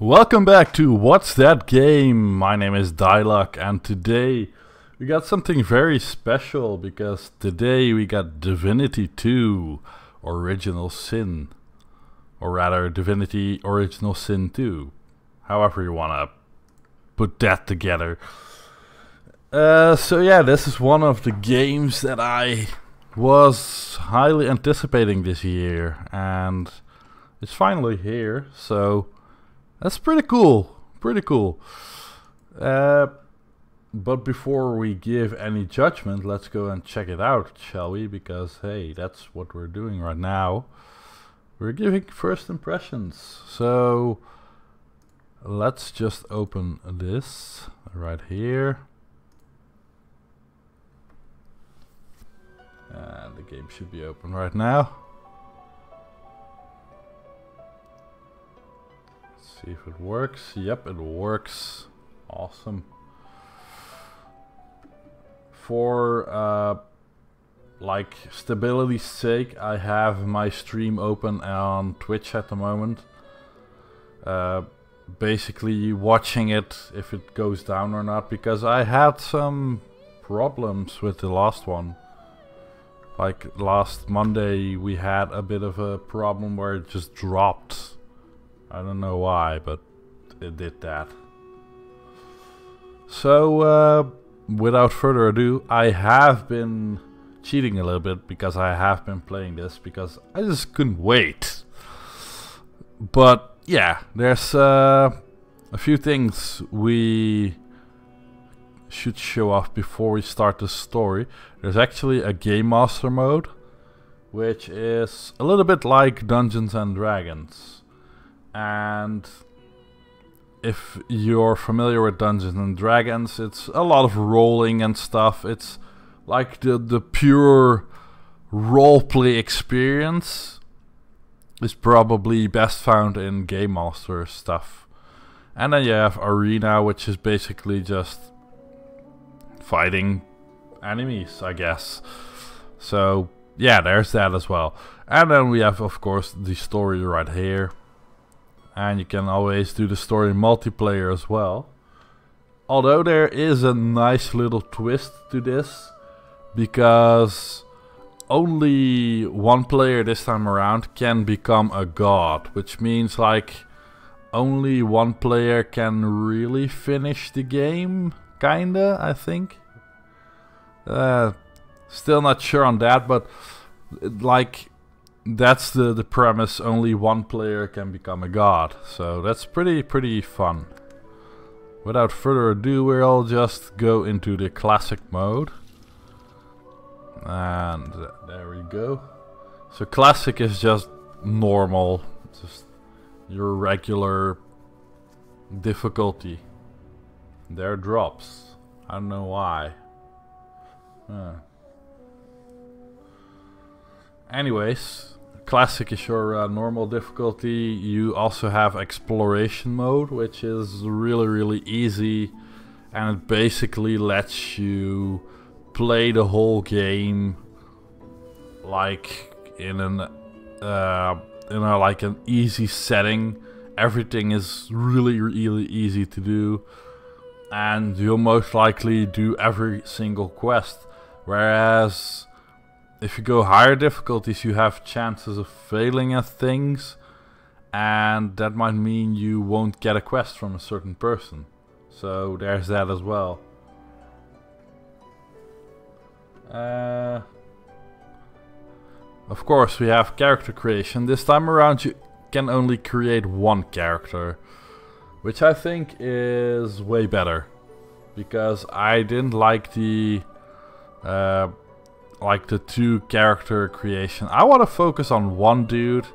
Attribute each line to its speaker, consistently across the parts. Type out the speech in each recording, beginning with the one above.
Speaker 1: Welcome back to What's That Game? My name is Dylucke and today we got something very special because today we got Divinity 2 Original Sin. Or rather Divinity Original Sin 2. However you wanna put that together. So yeah, this is one of the games that I was highly anticipating this year and it's finally here, so that's pretty cool, but before we give any judgment, let's go and check it out, shall we? Because hey, that's what we're doing right now. We're giving first impressions. So let's just open this right here. And the game should be open right now. See if it works. Yep, it works. Awesome. For like stability's sake, I have my stream open on Twitch at the moment. Basically watching it if it goes down or not, because I had some problems with the last one. Like last Monday we had a bit of a problem where it just dropped. I don't know why, but it did that. So, without further ado, I have been cheating a little bit because I have been playing this because I just couldn't wait. But yeah, there's a few things we should show off before we start the story. There's actually a Game Master mode, which is a little bit like Dungeons and Dragons. And if you're familiar with Dungeons and Dragons, it's a lot of rolling and stuff. It's like the pure roleplay experience is probably best found in Game Master stuff. And then you have Arena, which is basically just fighting enemies, I guess. So yeah, there's that as well. And then we have, of course, the story right here. And you can always do the story multiplayer as well. Although there is a nice little twist to this, because only one player this time around can become a god, which means like only one player can really finish the game, kinda, I think. Still not sure on that, but like that's the premise. Only one player can become a god, so that's pretty fun. Without further ado, we'll just go into the classic mode, and there we go. So classic is just normal, just your regular difficulty. There drops. I don't know why. Anyways, classic is your normal difficulty. You also have exploration mode, which is really easy, and it basically lets you play the whole game like in an like an easy setting. Everything is really easy to do, and you'll most likely do every single quest. Whereas if you go higher difficulties, you have chances of failing at things, and that might mean you won't get a quest from a certain person. So there's that as well. Of course, we have character creation. This time around you can only create one character, which I think is way better, because I didn't like the two character creation. I want to focus on one dude.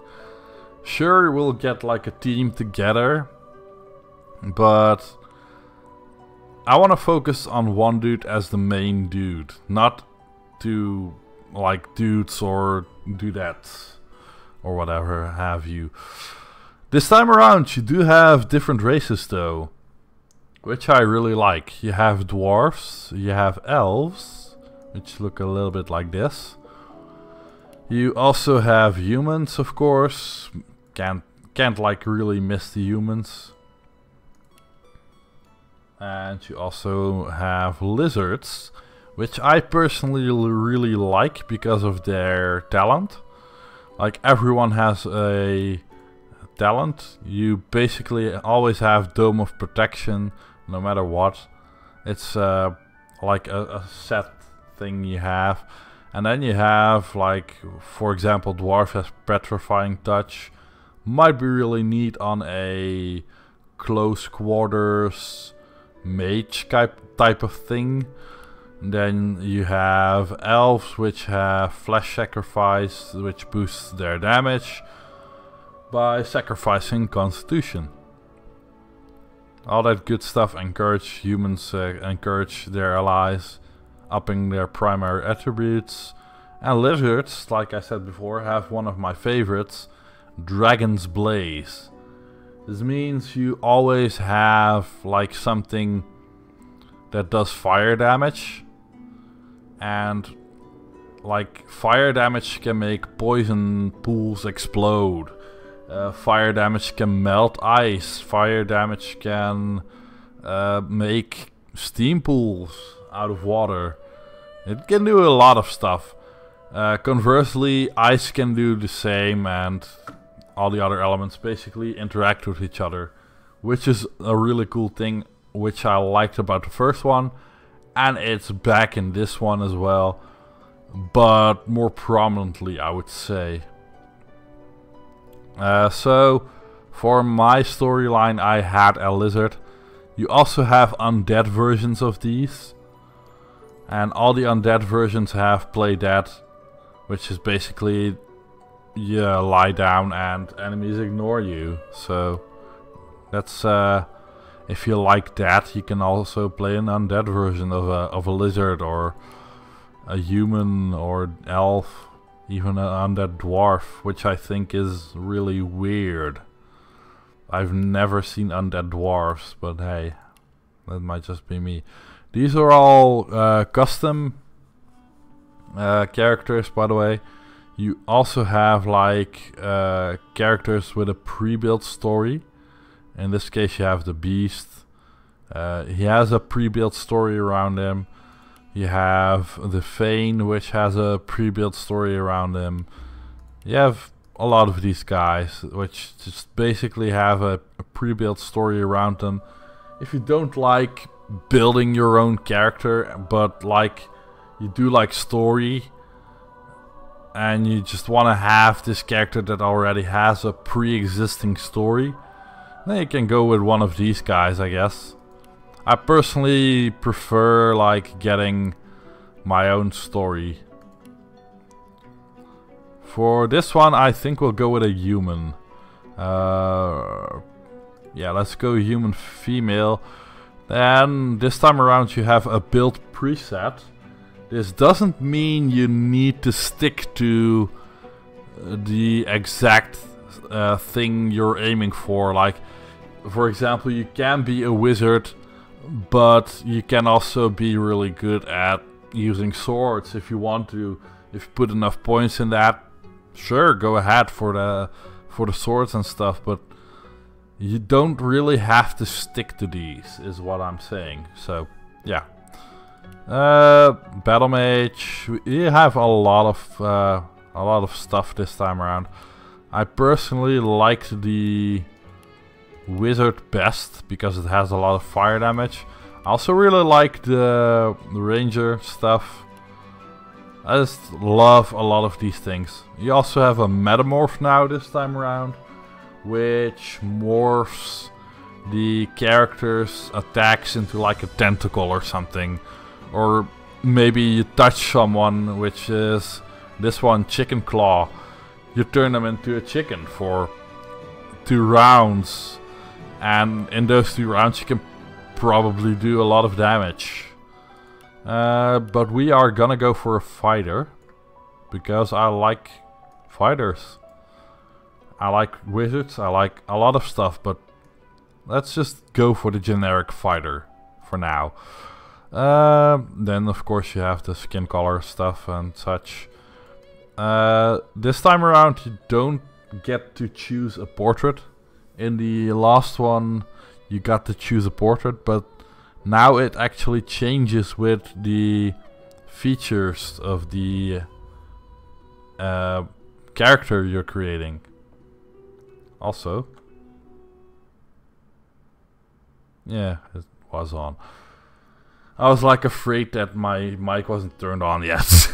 Speaker 1: Sure, we'll get like a team together, but I want to focus on one dude as the main dude, not to like dudes or dudettes or whatever have you. This time around you do have different races though, which I really like. You have dwarfs, you have elves, which look a little bit like this. You also have humans, of course. Can't like really miss the humans. And you also have lizards, which I personally really like because of their talent. Like, everyone has a talent. You basically always have Dome of Protection, no matter what. It's like a set thing you have. And then you have, like, for example, Dwarf has Petrifying Touch. Might be really neat on a close quarters mage type of thing. Then you have elves, which have Flesh Sacrifice, which boosts their damage by sacrificing Constitution. All that good stuff encourage humans, encourage their allies, upping their primary attributes. And lizards, like I said before, have one of my favorites, Dragon's Blaze. This means you always have like something that does fire damage. And like fire damage can make poison pools explode. Fire damage can melt ice. Fire damage can make steam pools out of water. It can do a lot of stuff. Conversely, ice can do the same, and all the other elements basically interact with each other, which is a really cool thing, which I liked about the first one, and it's back in this one as well, but more prominently, I would say. So for my storyline, I had a lizard. You also have undead versions of these, and all the undead versions have play dead, which is basically you lie down and enemies ignore you. So that's if you like that, you can also play an undead version of a lizard or a human or elf, even an undead dwarf, which I think is really weird. I've never seen undead dwarves, but hey, that might just be me. These are all custom characters, by the way. You also have like characters with a pre-built story. In this case you have the Beast. He has a pre-built story around him. You have the Fane, which has a pre-built story around him. You have a lot of these guys, which just basically have a pre-built story around them. If you don't like building your own character, but like you do like story, and you just want to have this character that already has a pre-existing story, then you can go with one of these guys, I guess. I personally prefer like getting my own story. For this one, I think we'll go with a human. Yeah, let's go human female. Then this time around you have a build preset. This doesn't mean you need to stick to the exact thing you're aiming for. Like, for example, you can be a wizard, but you can also be really good at using swords if you want to. If you put enough points in that, sure, go ahead for the swords and stuff, but you don't really have to stick to these, is what I'm saying. So yeah. Battle Mage, you have a lot of stuff this time around. I personally liked the Wizard best because it has a lot of fire damage. I also really like the Ranger stuff. I just love a lot of these things. You also have a Metamorph now this time around, which morphs the character's attacks into like a tentacle or something. Or maybe you touch someone, which is this one, Chicken Claw. You turn them into a chicken for 2 rounds. And in those 2 rounds you can probably do a lot of damage. But we are gonna go for a fighter, because I like fighters. I like wizards, I like a lot of stuff, but let's just go for the generic fighter for now. Then of course you have the skin color stuff and such. This time around you don't get to choose a portrait. In the last one you got to choose a portrait, but now it actually changes with the features of the character you're creating. Also, yeah, it was on. I was like afraid that my mic wasn't turned on yet.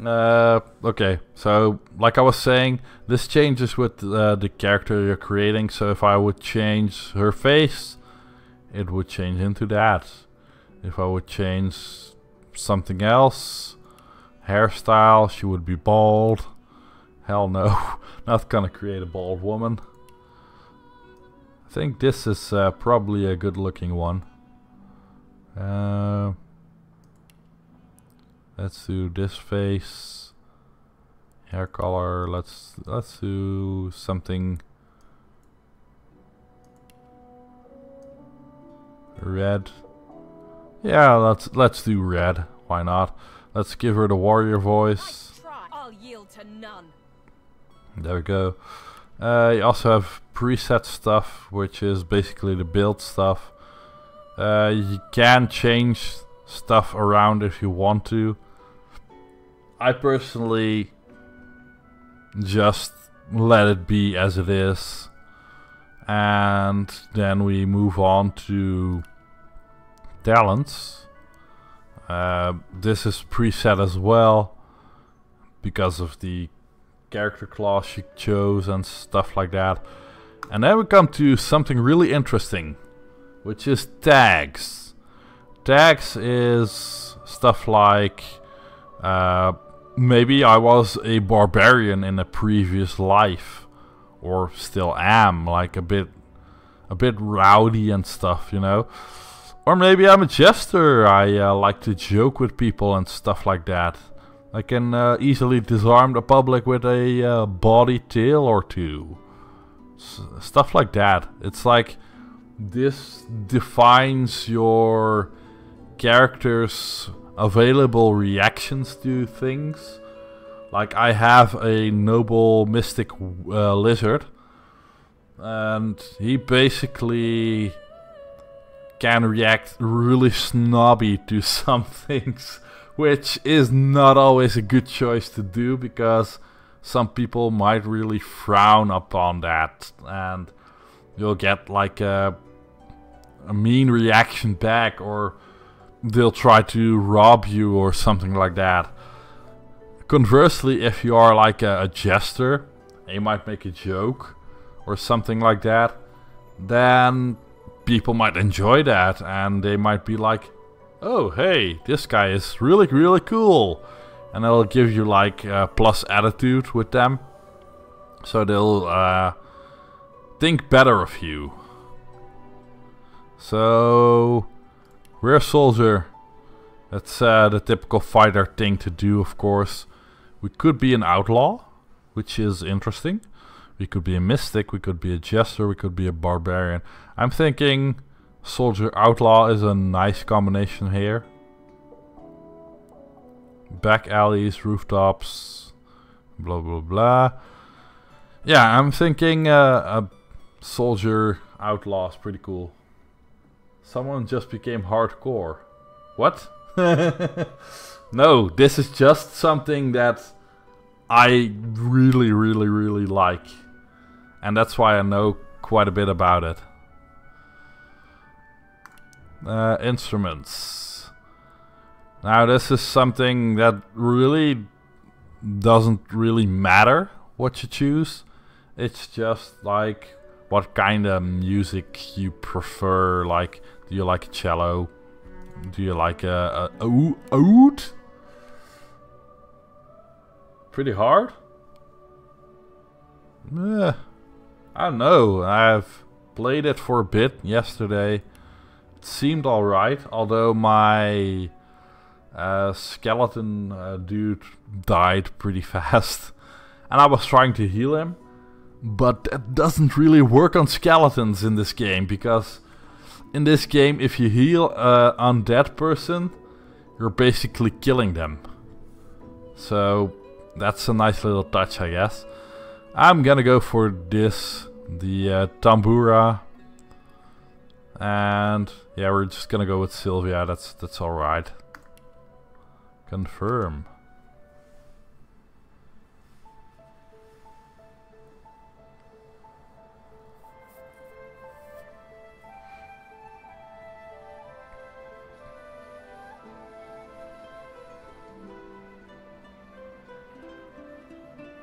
Speaker 1: Okay, so like I was saying, this changes with the character you're creating. So if I would change her face, it would change into that. If I would change something else, hairstyle, she would be bald. Hell no, not gonna create a bald woman. I think this is probably a good looking one. Let's do this face. Hair color, let's do something red. Yeah, let's do red. Why not? Let's give her the warrior voice.
Speaker 2: I'll yield to none.
Speaker 1: There we go. You also have preset stuff, which is basically the build stuff. You can change stuff around if you want to. I personally just let it be as it is. And then we move on to talents. This is preset as well because of the character class you chose and stuff like that. And then we come to something really interesting, which is tags. Tags is stuff like maybe I was a barbarian in a previous life, or still am, like a bit rowdy and stuff, you know. Or maybe I'm a jester. I like to joke with people and stuff like that. I can easily disarm the public with a bawdy tale or two. Stuff like that. It's like this defines your character's available reactions to things. Like I have a noble mystic lizard, and he basically can react really snobby to some things, which is not always a good choice to do, because some people might really frown upon that, and you'll get like a mean reaction back, or they'll try to rob you or something like that. Conversely, if you are like a jester, and you might make a joke or something like that, then people might enjoy that, and they might be like, oh hey, this guy is really cool, and they'll give you like plus attitude with them, so they'll think better of you. So we're a soldier. That's the typical fighter thing to do, of course. We could be an outlaw, which is interesting. We could be a mystic, we could be a jester, we could be a barbarian. I'm thinking soldier outlaw is a nice combination here. Back alleys, rooftops, blah blah blah. Yeah, I'm thinking a soldier outlaw is pretty cool. Someone just became hardcore. What? No, this is just something that I really like. And that's why I know quite a bit about it. Instruments. Now this is something that really doesn't really matter what you choose. It's just like what kind of music you prefer. Like, do you like a cello? Do you like a oud? Pretty hard? I don't know. I've played it for a bit yesterday. It seemed alright, although my skeleton dude died pretty fast. And I was trying to heal him. But that doesn't really work on skeletons in this game, because in this game, if you heal an undead person, you're basically killing them. So that's a nice little touch, I guess. I'm gonna go for this, the tambura. And yeah, we're just gonna go with Sylvia. That's all right. Confirm.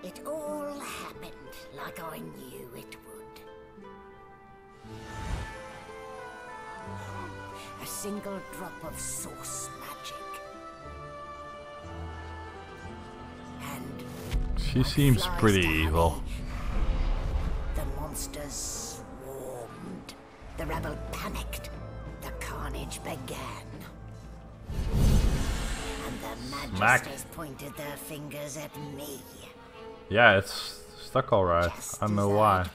Speaker 2: It all happened like I knew it would. A single drop of source magic. And
Speaker 1: She seems pretty evil.
Speaker 2: The monsters swarmed. The rebel panicked. The carnage began. And the magisters pointed their fingers at me.
Speaker 1: Yeah, it's stuck alright. I don't know why.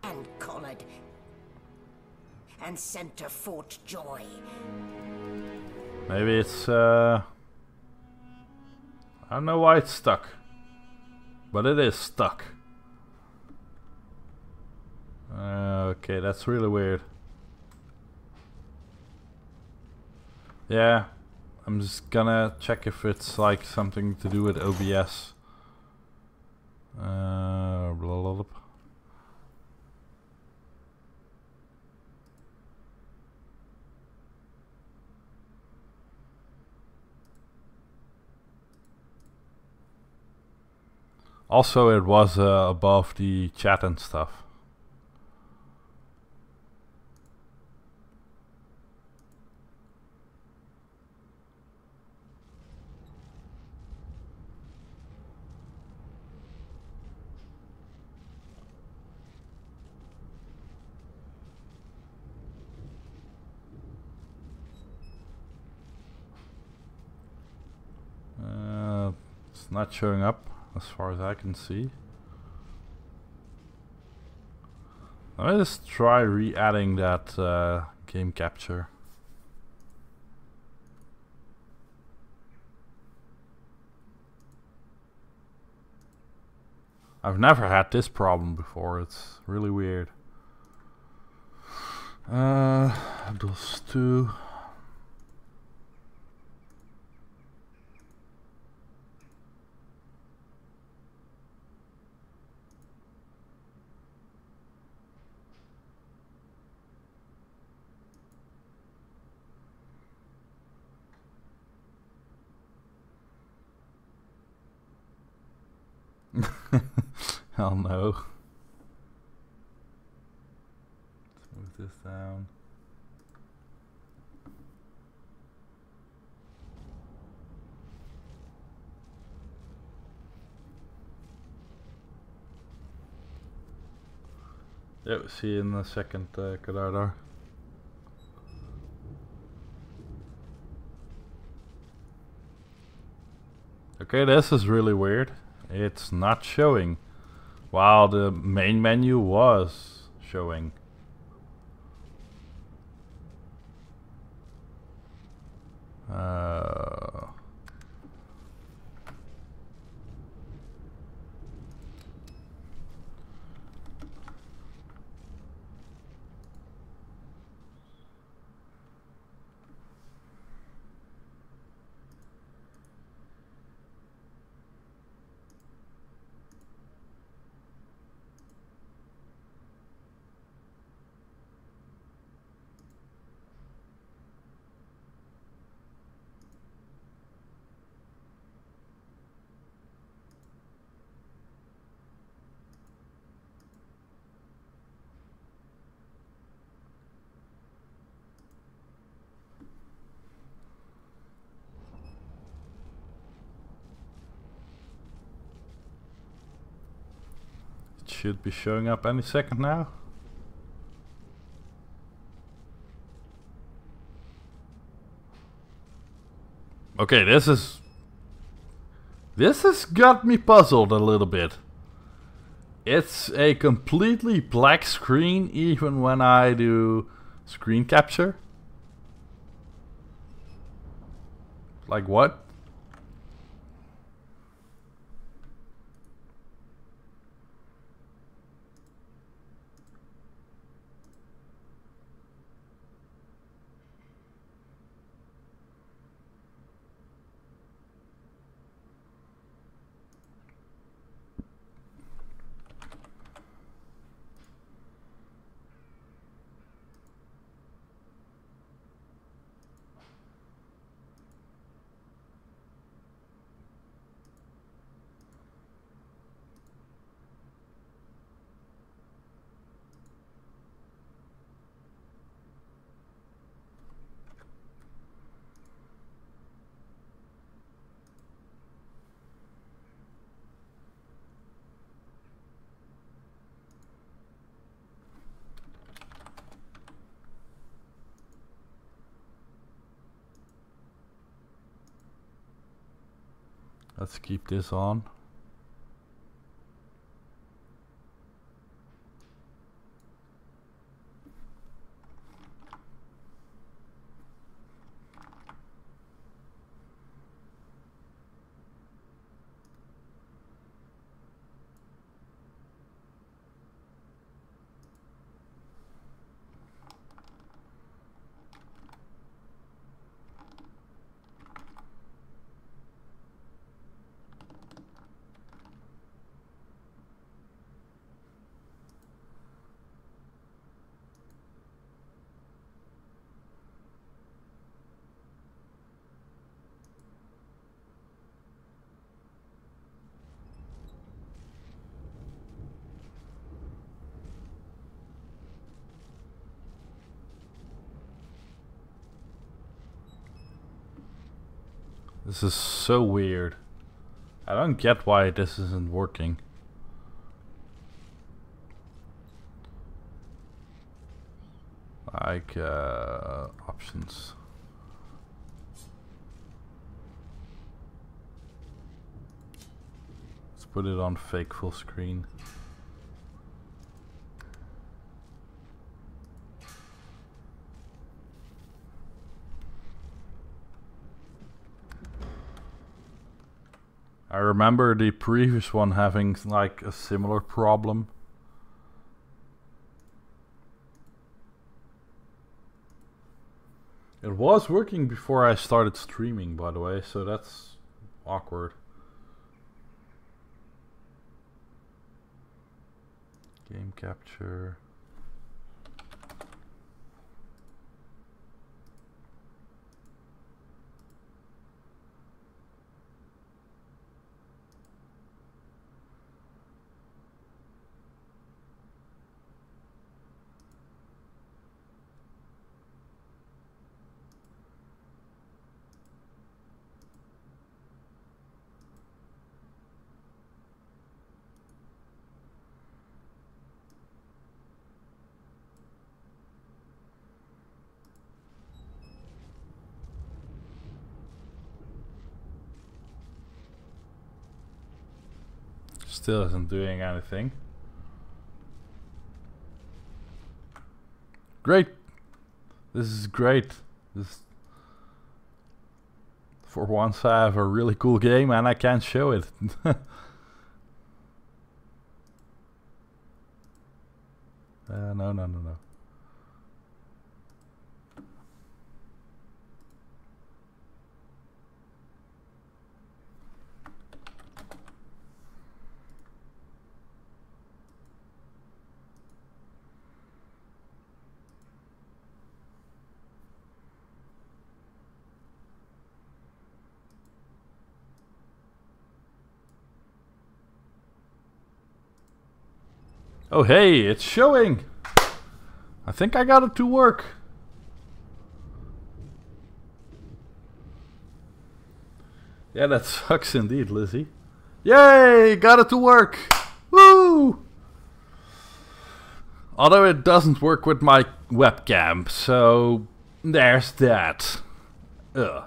Speaker 2: And collared. And sent to Fort Joy.
Speaker 1: Maybe it's I don't know why it's stuck. But it is stuck. Okay, that's really weird. Yeah, I'm just gonna check if it's like something to do with OBS. Blah, blah, blah. Also, it was above the chat and stuff. It's not showing up as far as I can see. Let me just try re-adding that game capture. I've never had this problem before. It's really weird. Those two. Hell no. Let's move this down. Yep, see you in a second, Kadardar. Okay, this is really weird. It's not showing, while the main menu was showing. Should be showing up any second now. Okay, this has got me puzzled a little bit. It's a completely black screen even when I do screen capture. Like what? Let's keep this on. This is so weird. I don't get why this isn't working. Like, options. Let's put it on fake full screen. I remember the previous one having like a similar problem. It was working before I started streaming, by the way, so that's awkward. Game capture. Still isn't doing anything. Great! This is great. For once I have a really cool game and I can't show it. No. Oh hey, it's showing! I think I got it to work. Yeah, that sucks indeed, Lizzie. Yay! Got it to work! Woo! Although it doesn't work with my webcam, so there's that. Ugh.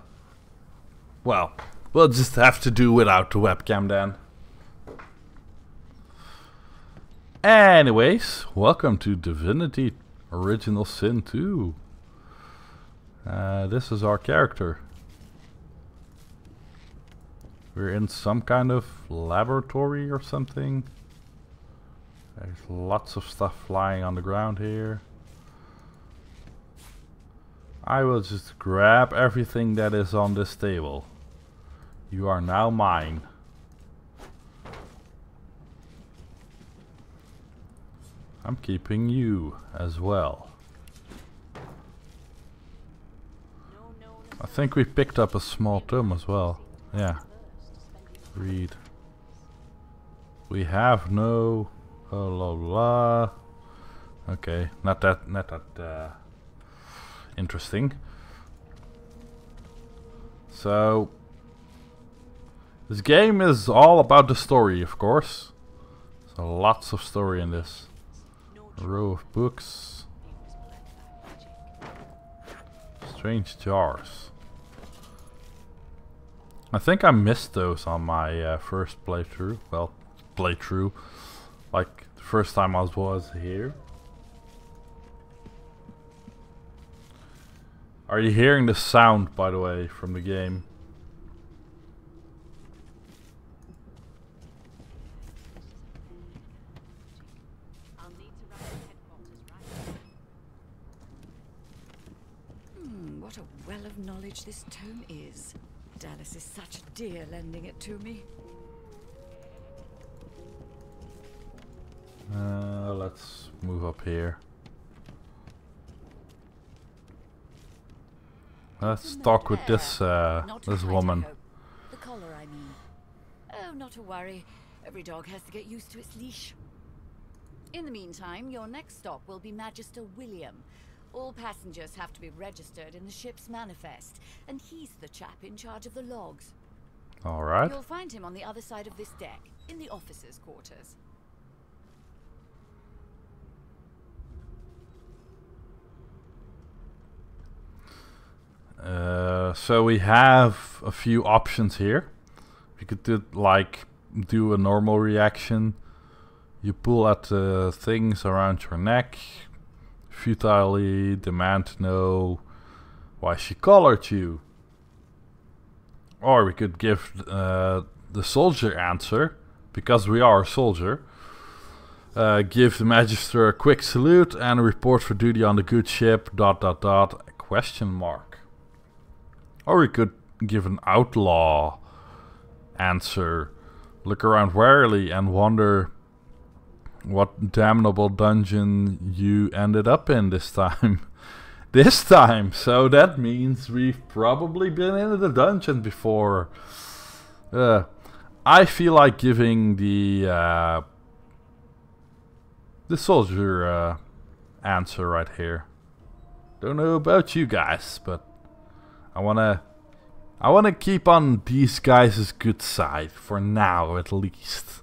Speaker 1: Well, we'll just have to do without the webcam then. Anyways, welcome to Divinity Original Sin 2. This is our character. We're in some kind of laboratory or something. There's lots of stuff flying on the ground here. I will just grab everything that is on this table. You are now mine. I'm keeping you as well. I think we picked up a small tome as well. Yeah. Read. We have no blah blah blah. Okay, not that interesting. So this game is all about the story, of course. So lots of story in this. A row of books. Strange jars. I think I missed those on my first playthrough. Well, playthrough. Like, the first time I was here. Are you hearing the sound, by the way, from the game?
Speaker 3: What a well of knowledge this tome is. Dallas is such a dear lending it to me.
Speaker 1: Let's move up here. Let's talk with this this woman.
Speaker 3: The collar, I mean. Oh, not to worry. Every dog has to get used to its leash. In the meantime, your next stop will be Magister William. All passengers have to be registered in the ship's manifest, and he's the chap in charge of the logs.
Speaker 1: Alright.
Speaker 3: You'll find him on the other side of this deck, in the officers' quarters.
Speaker 1: So we have a few options here. We could do a normal reaction. You pull at the things around your neck. Futilely demand to know why she collared you. Or we could give the soldier answer, because we are a soldier. Give the Magister a quick salute and report for duty on the good ship ... question mark. Or we could give an outlaw answer. Look around warily and wonder what damnable dungeon you ended up in this time. This time! So that means we've probably been in the dungeon before. I feel like giving the soldier answer right here. Don't know about you guys, but I wanna keep on these guys' good side for now, at least.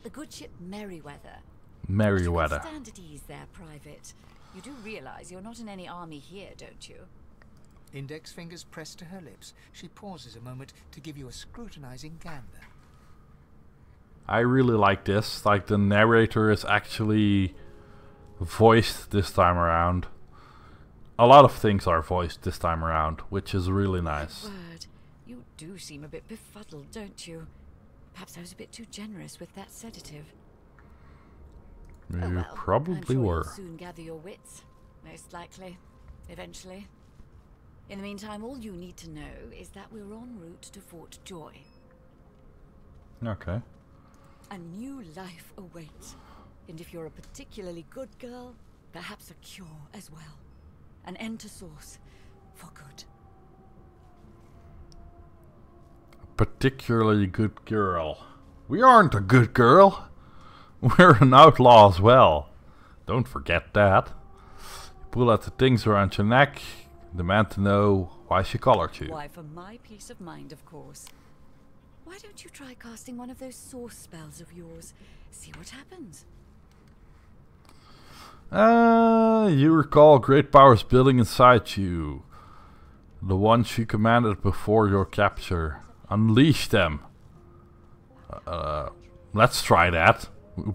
Speaker 3: The good ship Merryweather.
Speaker 1: Merryweather.
Speaker 3: Stand at ease there, Private. You do realize you're not in any army here, don't you?
Speaker 4: Index fingers pressed to her lips, she pauses a moment to give you a scrutinizing gander.
Speaker 1: I really like this. Like, the narrator is actually voiced this time around. A lot of things are voiced this time around, which is really nice.
Speaker 3: Word. You do seem a bit befuddled, don't you? Perhaps I was a bit too generous with that sedative.
Speaker 1: You
Speaker 3: Oh, well,
Speaker 1: probably
Speaker 3: I'm sure
Speaker 1: were.
Speaker 3: You'll soon gather your wits, most likely, eventually. In the meantime, all you need to know is that we're en route to Fort Joy.
Speaker 1: Okay.
Speaker 3: A new life awaits, and if you're a particularly good girl, perhaps a cure as well. An end to Source, for good.
Speaker 1: A particularly good girl. We aren't a good girl. We're an outlaw as well. Don't forget that. You pull out the things around your neck. Demand to know why she collared you.
Speaker 3: Why, for my peace of mind, of course. Why don't you try casting one of those source spells of yours? See what happens.
Speaker 1: You recall great powers building inside you. The ones you commanded before your capture. Unleash them. Let's try that.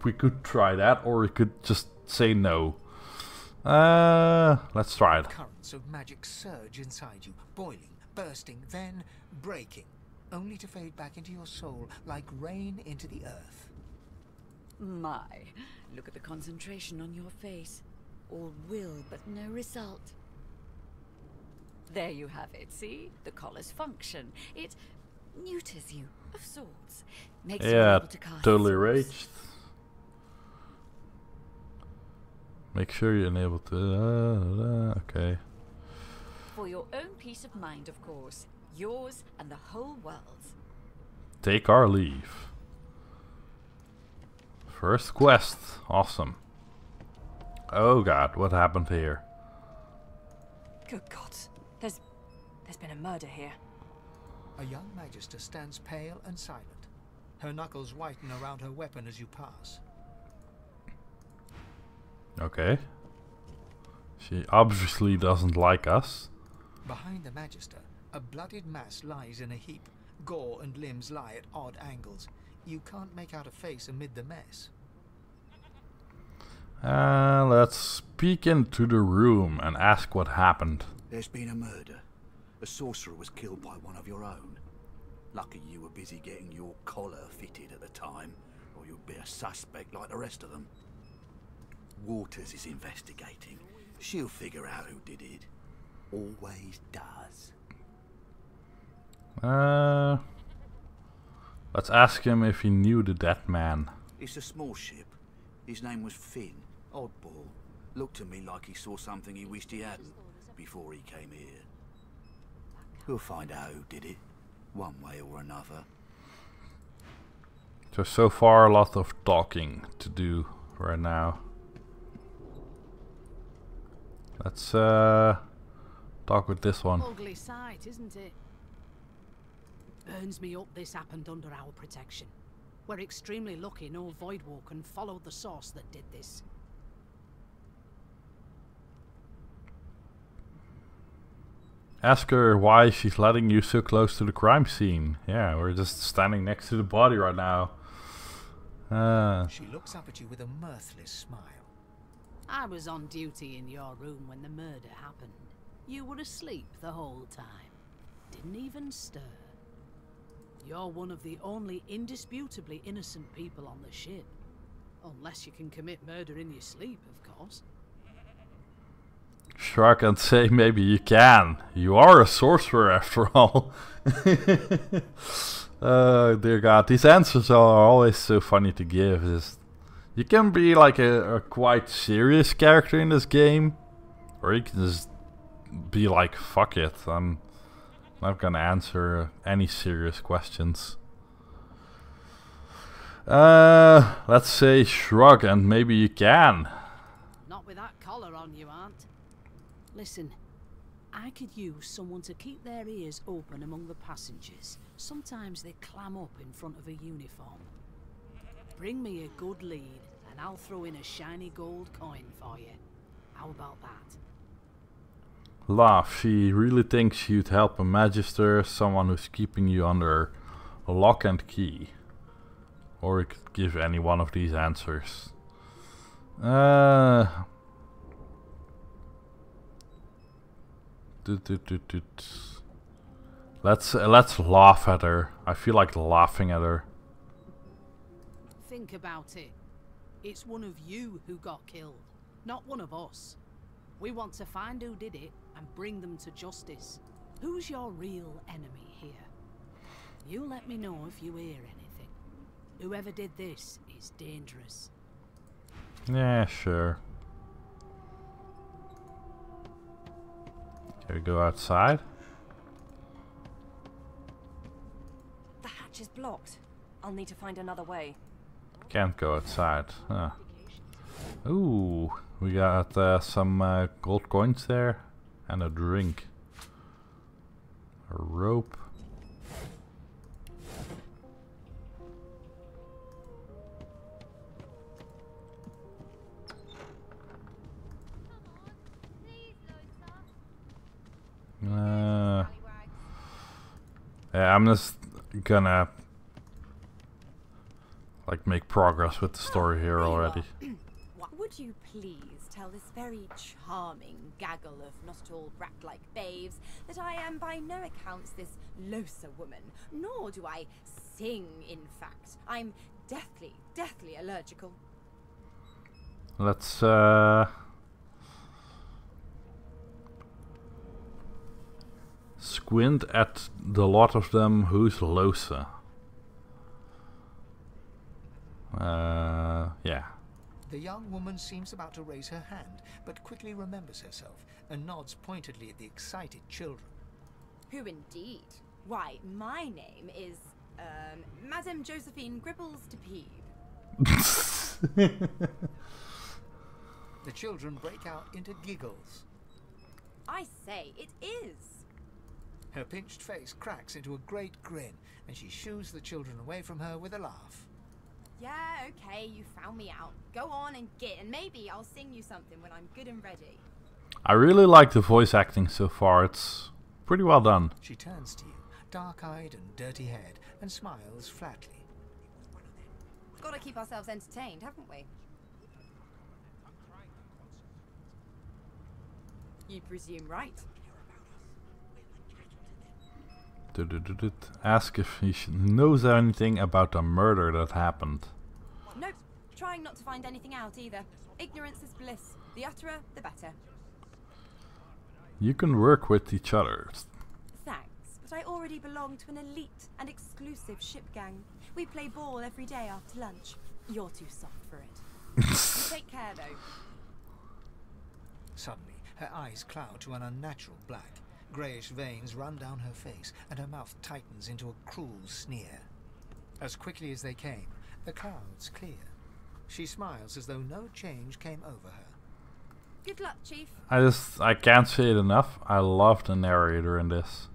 Speaker 1: We could try that, or we could just say no. Let's try it.
Speaker 4: Currents of magic surge inside you, boiling, bursting, then breaking, only to fade back into your soul like rain into the earth.
Speaker 3: My, look at the concentration on your face. All will, but no result. There you have it, see? The collar's function. It neuters you, of sorts. Makes you able to cast
Speaker 1: totally
Speaker 3: spells.
Speaker 1: raged. Make sure you're unable to... okay.
Speaker 3: For your own peace of mind, of course. Yours and the whole world's.
Speaker 1: Take our leave. First quest. Awesome. Oh god, what happened here?
Speaker 5: Good God, there's been a murder here.
Speaker 4: A young magister stands pale and silent. Her knuckles whiten around her weapon as you pass.
Speaker 1: Okay. She obviously doesn't like us.
Speaker 4: Behind the magister, A bloodied mass lies in a heap. Gore and limbs lie at odd angles. You can't make out a face amid the mess.
Speaker 1: Let's peek into the room and ask what happened.
Speaker 6: There's been a murder. A sorcerer was killed by one of your own. Lucky you were busy getting your collar fitted at the time, or you'd be a suspect like the rest of them. Waters is investigating. She'll figure out who did it. Always does.
Speaker 1: Let's ask him if he knew the dead man.
Speaker 6: It's a small ship. His name was Finn. Oddball. Looked to me like he saw something he wished he hadn't before he came here. We'll find out who did it, one way or another.
Speaker 1: So far a lot of talking to do right now. Let's talk with this one.
Speaker 7: Ugly sight, isn't it? Burns me up this happened under our protection. We're extremely lucky no Voidwalker followed the source that did this.
Speaker 1: Ask her why she's letting you so close to the crime scene. Yeah, we're just standing next to the body right now.
Speaker 4: She looks up at you with a mirthless smile.
Speaker 7: I was on duty in your room when the murder happened. You were asleep the whole time. Didn't even stir. You're one of the only indisputably innocent people on the ship. Unless you can commit murder in your sleep, of course.
Speaker 1: Shrug and say maybe you can. You are a sorcerer after all. Dear God, these answers are always so funny to give. You can be like a quite serious character in this game, or you can just be like, fuck it, I'm not gonna answer any serious questions. Let's say shrug and maybe you can.
Speaker 7: Not with that collar on, you aren't. Listen, I could use someone to keep their ears open among the passengers. Sometimes they clam up in front of a uniform. Bring me a good lead, and I'll throw in a shiny gold coin for you. How about that?
Speaker 1: Laugh, she really thinks you'd help a magister, someone who's keeping you under lock and key. Or you could give any one of these answers. Let's laugh at her. I feel like laughing at her.
Speaker 7: Think about it. It's one of you who got killed, not one of us. We want to find who did it and bring them to justice. Who's your real enemy here? You let me know if you hear anything. Whoever did this is dangerous.
Speaker 1: Yeah, sure. Can we go outside?
Speaker 5: The hatch is blocked. I'll need to find another way.
Speaker 1: Can't go outside. Huh. Ooh, we got some gold coins there and a drink. A rope. Yeah, I'm just gonna like make progress with the story here already.
Speaker 8: Would you please tell this very charming gaggle of not at all brat-like babes that I am by no accounts this Losa woman, nor do I sing, in fact. I'm deathly allergical.
Speaker 1: Let's squint at the lot of them who's Losa. Yeah.
Speaker 4: The young woman seems about to raise her hand, but quickly remembers herself and nods pointedly at the excited children.
Speaker 8: Who indeed? Why, my name is, Madame Josephine Gribbles de Peeb.
Speaker 4: The children break out into giggles.
Speaker 8: I say, it is.
Speaker 4: Her pinched face cracks into a great grin, and she shoos the children away from her with a laugh.
Speaker 8: Yeah, okay, you found me out. Go on and get, and maybe I'll sing you something when I'm good and ready.
Speaker 1: I really like the voice acting so far. It's pretty well done.
Speaker 4: She turns to you, dark-eyed and dirty-haired, and smiles flatly.
Speaker 8: Gotta keep ourselves entertained, haven't we? You presume right.
Speaker 1: Ask if he knows anything about the murder that happened.
Speaker 8: Nope. Trying not to find anything out either. Ignorance is bliss. The utterer, the better.
Speaker 1: You can work with each other.
Speaker 8: Thanks, but I already belong to an elite and exclusive ship gang. We play ball every day after lunch. You're too soft for it. You take care, though.
Speaker 4: Suddenly, her eyes cloud to an unnatural black. Greyish veins run down her face, and her mouth tightens into a cruel sneer. As quickly as they came, the clouds clear. She smiles as though no change came over her.
Speaker 8: Good luck, Chief.
Speaker 1: I can't say it enough. I love the narrator in this.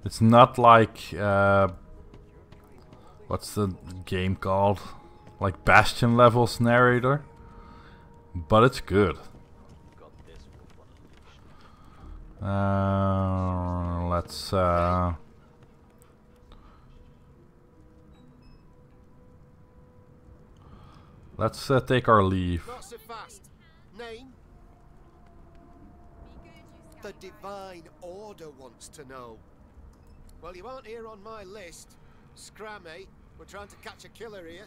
Speaker 1: It's not like what's the game called? Like Bastion levels narrator, but it's good. Let's take our leave.
Speaker 9: Not so fast. Name? The Divine Order wants to know. Well, you aren't here on my list. Scram, eh? We're trying to catch a killer here.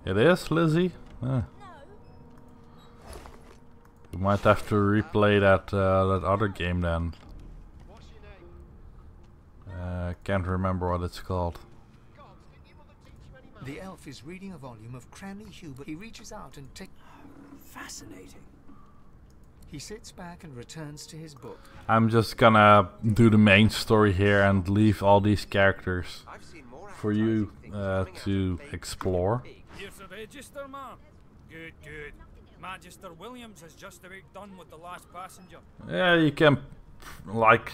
Speaker 1: It is, Lizzie? You might have to replay that other game then. Can't remember what it's called.
Speaker 4: The elf is reading a volume of Cranley Hubert. He reaches out and takes...
Speaker 6: Fascinating.
Speaker 4: He sits back and returns to his book.
Speaker 1: I'm just gonna do the main story here and leave all these characters for you to explore.
Speaker 10: Here's the register, man. Good, good. Magister Williams has just about done with the last passenger.
Speaker 1: Yeah, you can like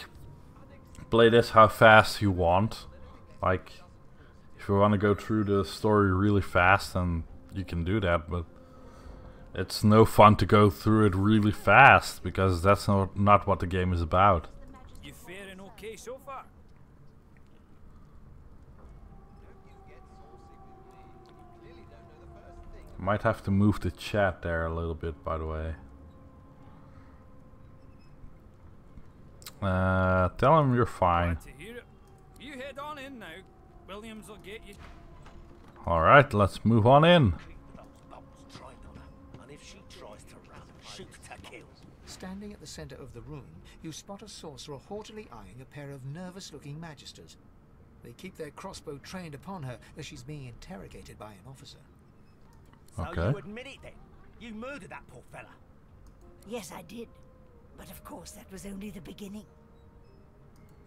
Speaker 1: play this how fast you want. Like if you want to go through the story really fast, then you can do that, but it's no fun to go through it really fast because that's not what the game is about.
Speaker 10: You faring okay so far?
Speaker 1: Might have to move the chat there a little bit, by the way. Tell him you're fine.
Speaker 10: Glad to hear it. You head on in now. Williams will get you.
Speaker 1: Alright, let's move on in.
Speaker 4: Standing at the center of the room, you spot a sorcerer haughtily eyeing a pair of nervous-looking magisters. They keep their crossbow trained upon her as she's being interrogated by an officer.
Speaker 11: So you admit it then? You murdered that poor fella?
Speaker 2: Yes, I did. But of course, that was only the beginning.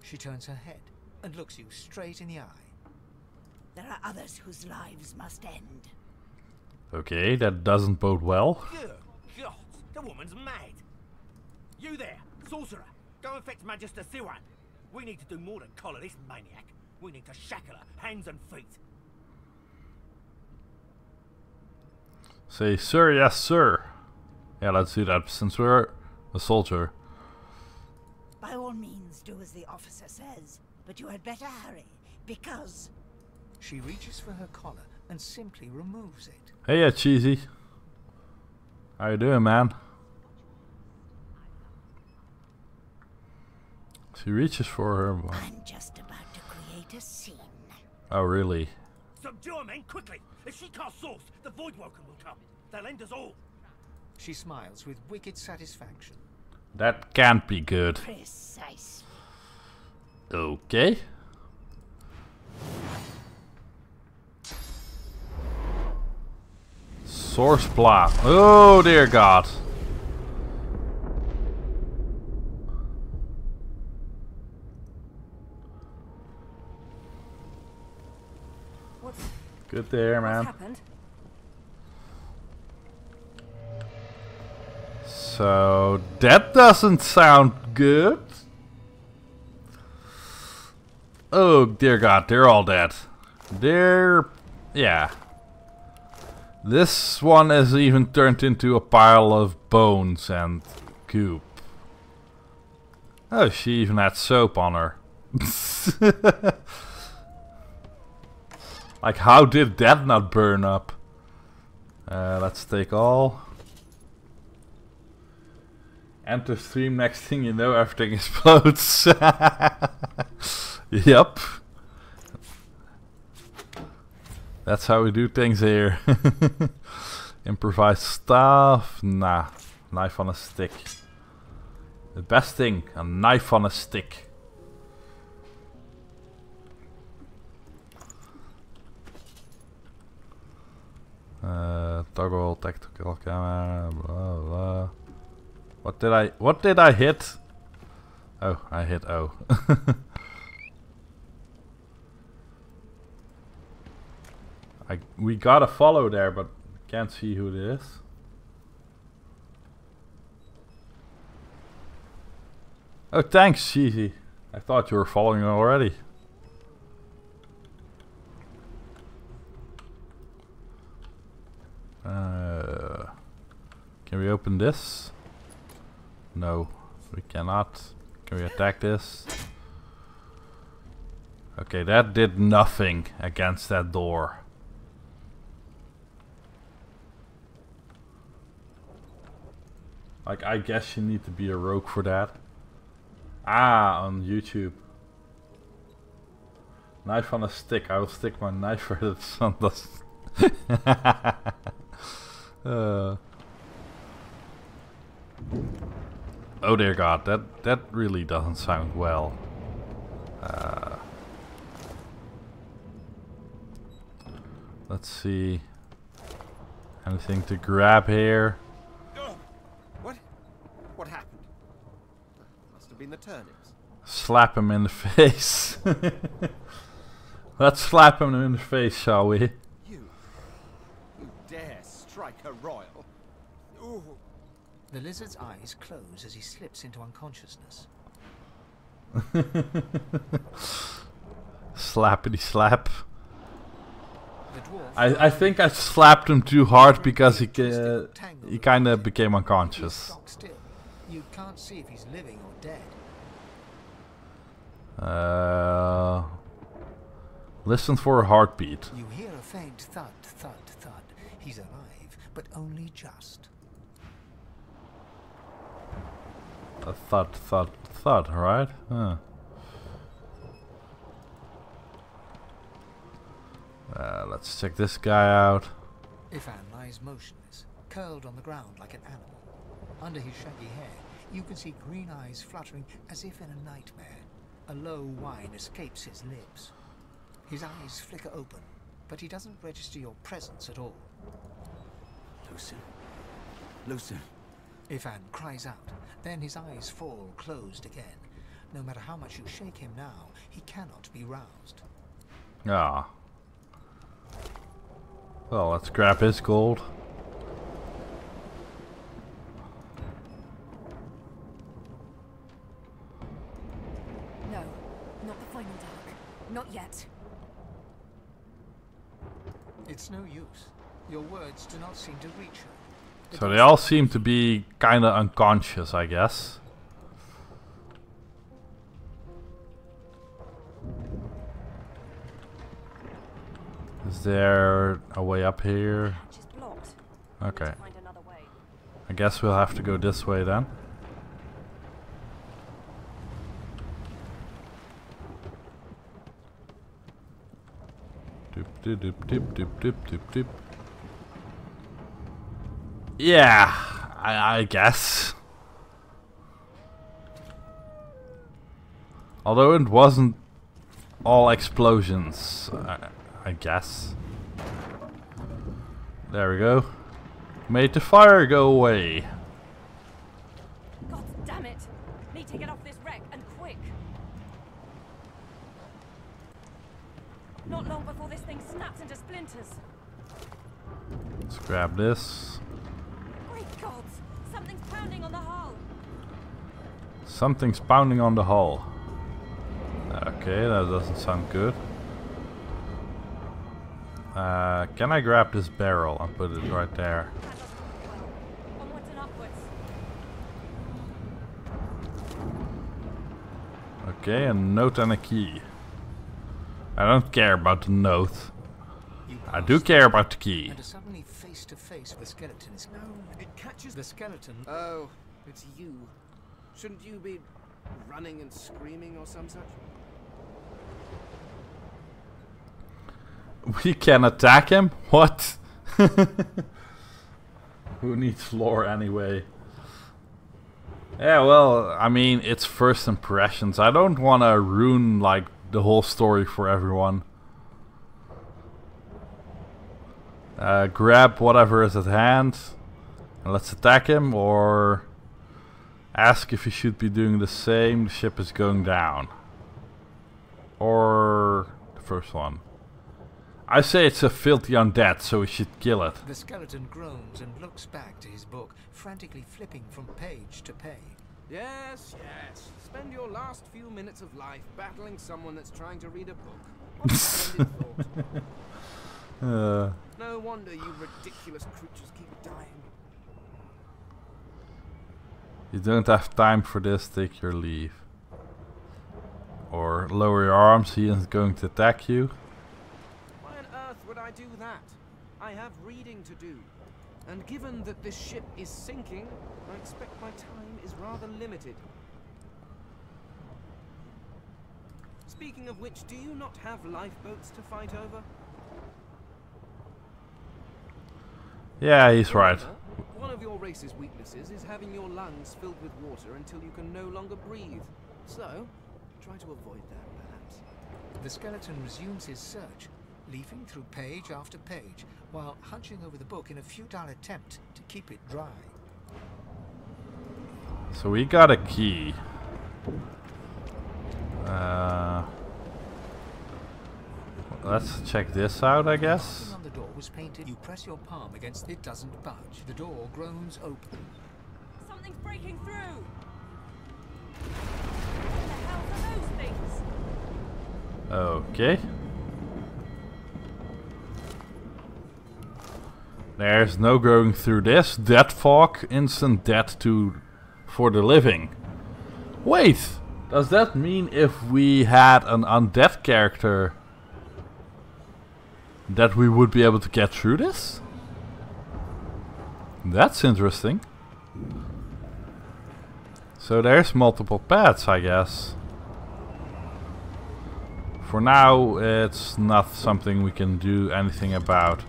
Speaker 4: She turns her head and looks you straight in the eye.
Speaker 2: There are others whose lives must end.
Speaker 1: Okay, that doesn't bode well.
Speaker 11: Good God, the woman's mad. You there, sorcerer, go and fetch Magister Siwan. We need to do more than collar this maniac. We need to shackle her, hands and feet.
Speaker 1: Say, sir, yes, sir. Yeah, let's do that since we're a soldier.
Speaker 2: By all means, do as the officer says. But you had better hurry, because...
Speaker 4: She reaches for her collar and simply removes it.
Speaker 1: Hey, yeah, Cheesy. How you doing, man? She reaches for her.
Speaker 2: I'm just about to create a scene.
Speaker 1: Oh, really?
Speaker 11: Subdue her, men, quickly! If she casts source, the Voidwoken will come. They'll end us all.
Speaker 4: She smiles with wicked satisfaction.
Speaker 1: That can't be good.
Speaker 2: Precise.
Speaker 1: Okay. Source plot. Oh, dear God. Good there, man.
Speaker 5: What's happened?
Speaker 1: So that doesn't sound good. Oh dear God, they're all dead. Yeah. This one is even turned into a pile of bones and goop. Oh, she even had soap on her. Like, how did that not burn up? Let's take all. Enter stream, next thing you know, everything explodes. Yep. That's how we do things here. Improvised stuff? Nah. Knife on a stick. The best thing, a knife on a stick. Toggle tactical camera, blah blah. What did I hit? Oh, I hit O. We got a follow there, but can't see who it is. Oh, thanks, Cheesy. I thought you were following already. Can we open this? No, we cannot. Can we attack this? Okay, that did nothing against that door. Like, I guess you need to be a rogue for that. Ah, on YouTube. Knife on a stick. I will stick my knife where the sun does. Oh dear God, that really doesn't sound well. Let's see. Anything to grab here?
Speaker 9: What happened? Must have been the turnips.
Speaker 1: Slap him in the face. Let's slap him in the face, shall we?
Speaker 9: You dare strike a royal? Ooh.
Speaker 4: The lizard's eyes close as he slips into unconsciousness.
Speaker 1: Slappity slap. I think I slapped him too hard because he kind of became unconscious.
Speaker 4: You can't see if he's living or dead.
Speaker 1: Listen for a heartbeat.
Speaker 4: You hear a faint thud, thud, thud. He's alive, but only just.
Speaker 1: A thud, thud, thud, right? Huh. Let's check this guy out.
Speaker 4: Ifan lies motionless, curled on the ground like an animal. Under his shaggy hair, you can see green eyes fluttering as if in a nightmare. A low whine escapes his lips. His eyes flicker open, but he doesn't register your presence at all.
Speaker 6: Lucen. Lucen.
Speaker 4: Ifan cries out, then his eyes fall closed again. No matter how much you shake him now, he cannot be roused.
Speaker 1: Ah. Well, let's grab his gold.
Speaker 5: No, not the final dark. Not yet.
Speaker 4: It's no use. Your words do not seem to reach her.
Speaker 1: So they all seem to be kinda unconscious, I guess. Is there a way up here? Okay. I guess we'll have to go this way then. Doop doop doop doop doop doop doop doop. Yeah, I guess. Although it wasn't all explosions, I guess. There we go. Made the fire go away.
Speaker 5: God damn it! Need to get off this wreck and quick. Not long before this thing snaps into splinters.
Speaker 1: Let's grab this.
Speaker 5: Great gods! Something's pounding on the hull.
Speaker 1: Something's pounding on the hull. Okay, that doesn't sound good. Can I grab this barrel and put it right there?
Speaker 5: Onwards and upwards.
Speaker 1: Okay, a note and a key. I don't care about the note. I do care about the key.
Speaker 4: And are suddenly face to face with the skeleton.
Speaker 11: No, it catches
Speaker 4: The skeleton.
Speaker 9: Oh, it's you. Shouldn't you be running and screaming or some such?
Speaker 1: We can attack him? What? Who needs lore anyway? Yeah, well, I mean, it's first impressions. I don't want to ruin, like, the whole story for everyone. Grab whatever is at hand. And let's attack him, or ask if he should be doing the same. The ship is going down. Or the first one. I say it's a filthy undead, so we should kill it.
Speaker 4: The skeleton groans and looks back to his book, frantically flipping from page to page.
Speaker 12: Yes, yes. Spend your last few minutes of life battling someone that's trying to read a book. What a splendid thought. No wonder you ridiculous creatures keep dying.
Speaker 1: You don't have time for this, take your leave. Or lower your arms, he is going to attack you.
Speaker 12: Why on earth would I do that? I have reading to do. And given that this ship is sinking, I expect my time is rather limited. Speaking of which, do you not have lifeboats to fight over?
Speaker 1: Yeah, he's right.
Speaker 12: One of your race's weaknesses is having your lungs filled with water until you can no longer breathe. So, try to avoid that, perhaps.
Speaker 4: The skeleton resumes his search, leafing through page after page, while hunching over the book in a futile attempt to keep it dry.
Speaker 1: So we got a key. Let's check this out, I guess.
Speaker 4: On the door was painted. You press your palm against it, doesn't budge. The door groans open.
Speaker 5: Something's breaking through. What the hell are those things?
Speaker 1: Okay. There's no going through this. Dead fog, instant death for the living. Wait, does that mean if we had an undead character that we would be able to get through this? That's interesting. So there's multiple paths, I guess. For now, it's not something we can do anything about.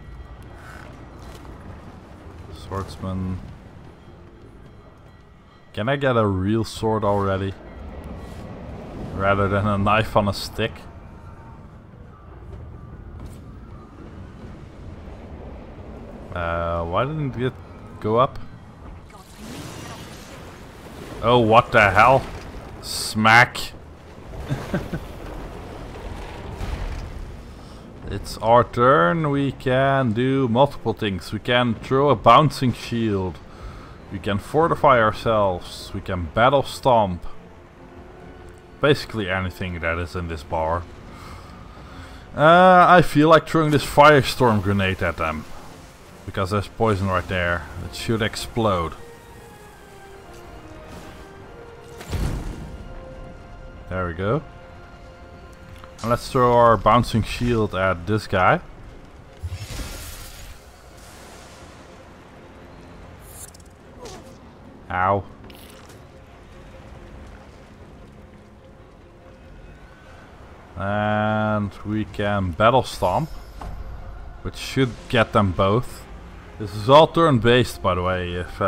Speaker 1: Swordsman. Can I get a real sword already? Rather than a knife on a stick? Why didn't it go up? Oh, what the hell? Smack. It's our turn. We can do multiple things. We can throw a bouncing shield. We can fortify ourselves. We can battle stomp. Basically anything that is in this bar. I feel like throwing this firestorm grenade at them. Because there's poison right there. It should explode. There we go. And let's throw our bouncing shield at this guy. Ow. And we can battle stomp, which should get them both. This is all turn-based, by the way, if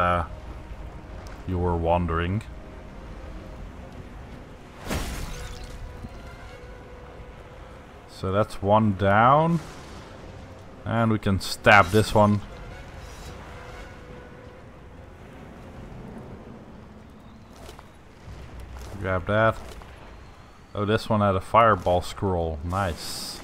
Speaker 1: you were wondering. So that's one down. And we can stab this one. Grab that. Oh, this one had a fireball scroll. Nice.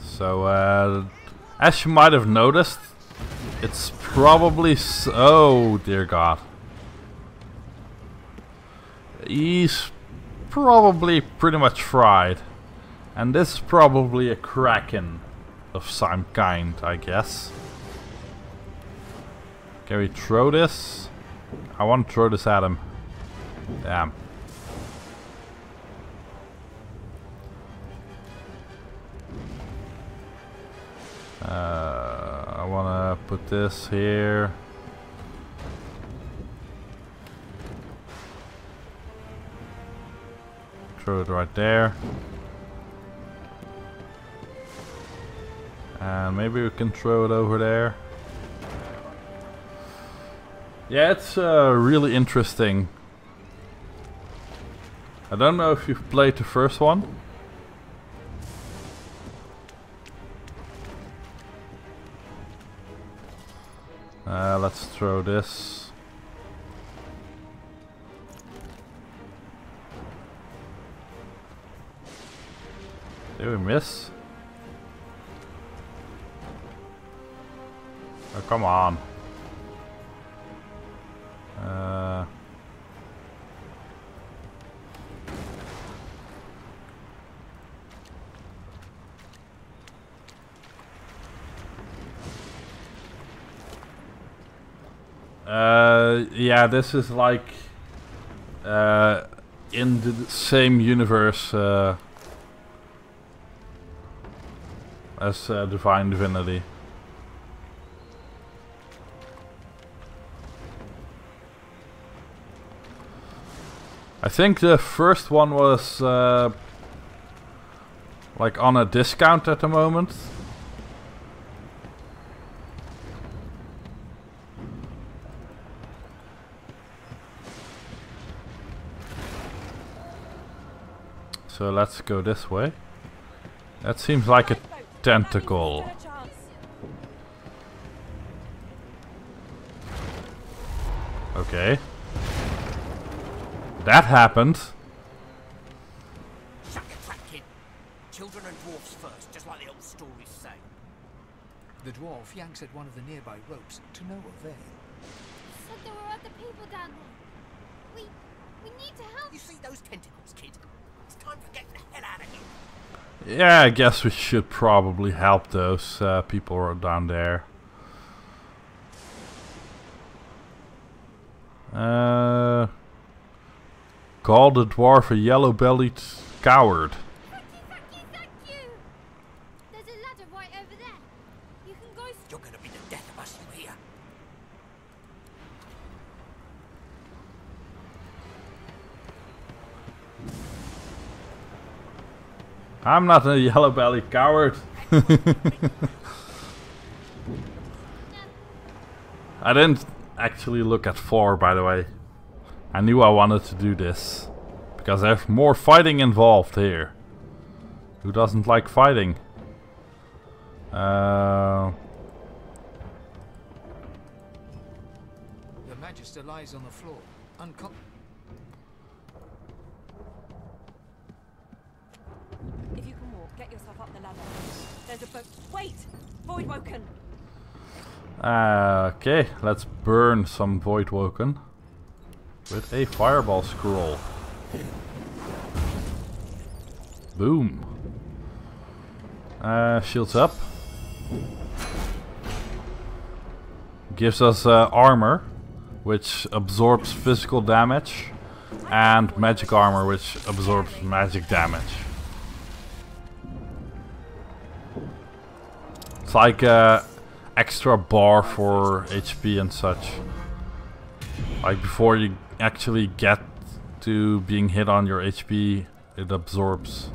Speaker 1: So, as you might have noticed, it's probably... oh, dear God. He's probably pretty much fried. And this is probably a kraken of some kind, I guess. Can we throw this? I want to throw this at him. Damn. I want to put this here. Throw it right there. And maybe we can throw it over there. Yeah, it's really interesting. I don't know if you've played the first one. Let's throw this. Did we miss? Oh, come on. Yeah, this is like in the same universe as Divinity. I think the first one was like on a discount at the moment. So let's go this way. That seems like a tentacle. Okay. That happened.
Speaker 11: Shut your trap, kid. Children and dwarfs first, just like the old stories say.
Speaker 4: The dwarf yanks at one of the nearby ropes to no avail.
Speaker 13: Said there were other people down there. We need to help.
Speaker 11: You see those tentacles, kid? It's time for getting the hell out of here.
Speaker 1: Yeah, I guess we should probably help those people down there. Call the dwarf a yellow-bellied coward.
Speaker 13: Thank you. There's a ladder right over there. You can go.
Speaker 11: You're gonna be the death of us, you hear?
Speaker 1: I'm not a yellow-bellied coward. I didn't actually look at 4, by the way. I knew I wanted to do this because there's more fighting involved here. Who doesn't like fighting?
Speaker 4: The Magister lies on the floor,
Speaker 5: If you can walk, get yourself up the ladder. There's a boat. Wait! Voidwoken!
Speaker 1: Okay, let's burn some Voidwoken with a fireball scroll. Boom. Shields up. Gives us armor, which absorbs physical damage, and magic armor, which absorbs magic damage. It's like extra bar for HP and such. Like before you actually get to being hit on your HP, it absorbs.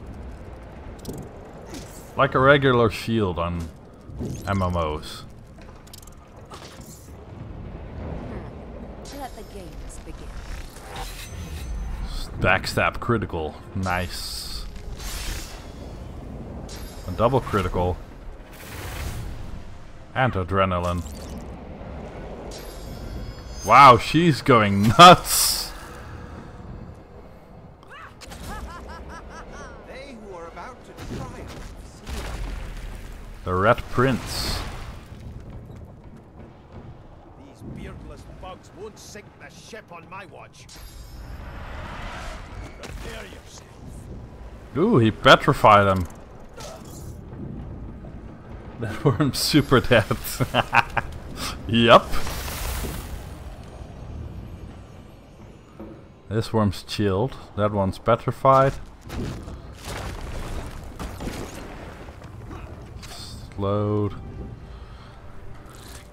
Speaker 1: Like a regular shield on MMOs.
Speaker 3: Let the games begin.
Speaker 1: Backstab critical. Nice. A double critical. And adrenaline. Wow, she's going nuts!
Speaker 12: They who are about to triumph.
Speaker 1: The Red Prince.
Speaker 9: These beardless bugs won't sink the ship on my watch.
Speaker 1: Ooh, he petrified him. That worm's super dead. Yup. This worm's chilled. That one's petrified. Slowed.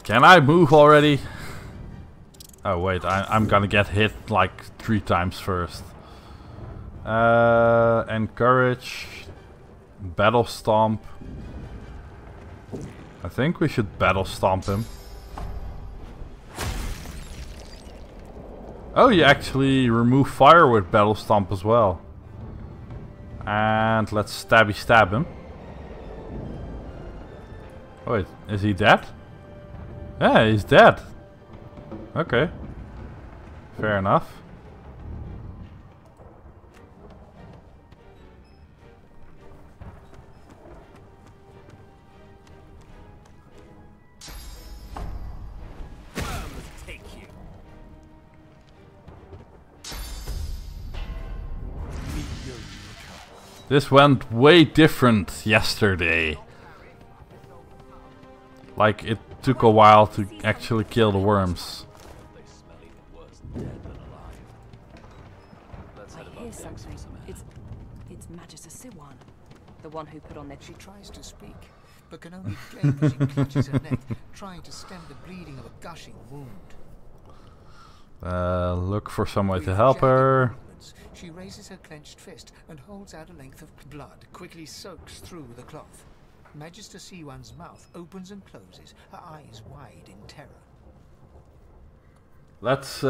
Speaker 1: Can I move already? Oh wait, I'm gonna get hit like 3 times first. Encourage. Battle stomp. I think we should battle stomp him. Oh, you actually remove fire with battle stomp as well. And let's stabby stab him. Wait, is he dead? Yeah, he's dead. Okay. Fair enough. This went way different yesterday. Like, it took a while to actually kill the worms.
Speaker 5: I hear something. It's Magister Siwan, the one who put on their...
Speaker 4: She tries to speak, but can only gape as she clutches her neck, trying to stem the bleeding of a gushing wound.
Speaker 1: Look for some way to help her.
Speaker 4: She raises her clenched fist and holds out a length of blood, quickly soaks through the cloth. Magister Siwan's mouth opens and closes, her eyes wide in terror.
Speaker 1: Let's,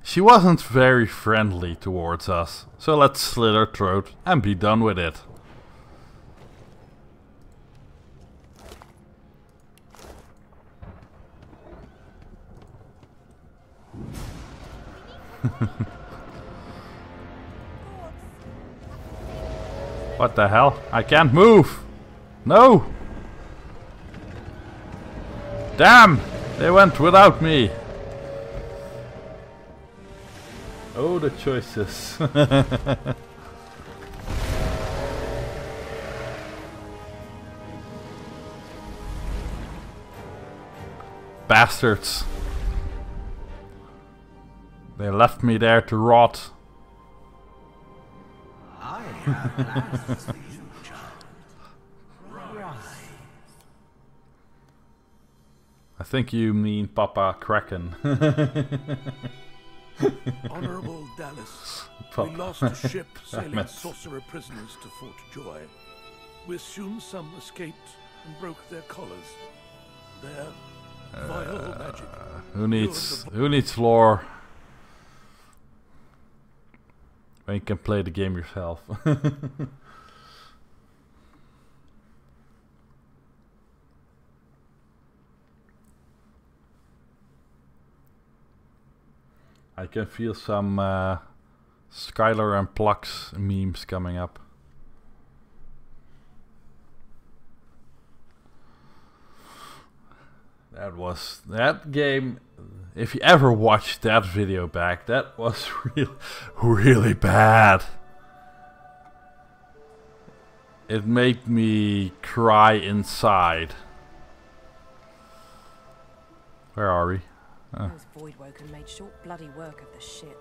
Speaker 1: She wasn't very friendly towards us, so let's slit her throat and be done with it. What the hell? I can't move! No! Damn! They went without me! Oh, the choices. Bastards. They left me there to rot.
Speaker 6: I have asked for you, child. Rise.
Speaker 1: I think you mean Papa Kraken.
Speaker 6: Honorable Dallas,
Speaker 1: Papa.
Speaker 6: we lost a ship sailing sorcerer prisoners to Fort Joy. We assume some escaped and broke their collars. Their vile magic.
Speaker 1: Who needs lore? When you can play the game yourself. I can feel some Skylar and Plux memes coming up. That game. If you ever watched that video back, that was really bad. It made me cry inside. Where are we?
Speaker 5: Those Voidwoken made short bloody work of the ship.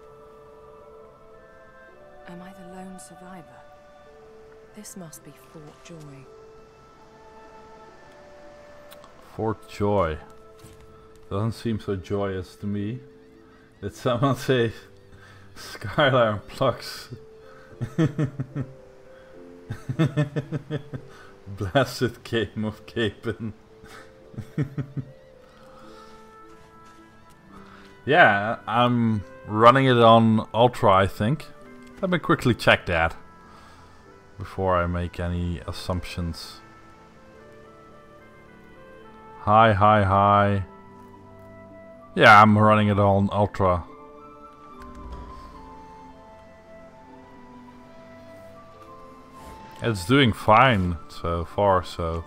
Speaker 5: Am I the lone survivor? This must be Fort Joy.
Speaker 1: Fort Joy. Doesn't seem so joyous to me. Did someone say Skylar and Plux? Blasted game of Capon. Yeah, I'm running it on Ultra, I think. Let me quickly check that before I make any assumptions. Hi. Yeah, I'm running it on Ultra. It's doing fine so far, so...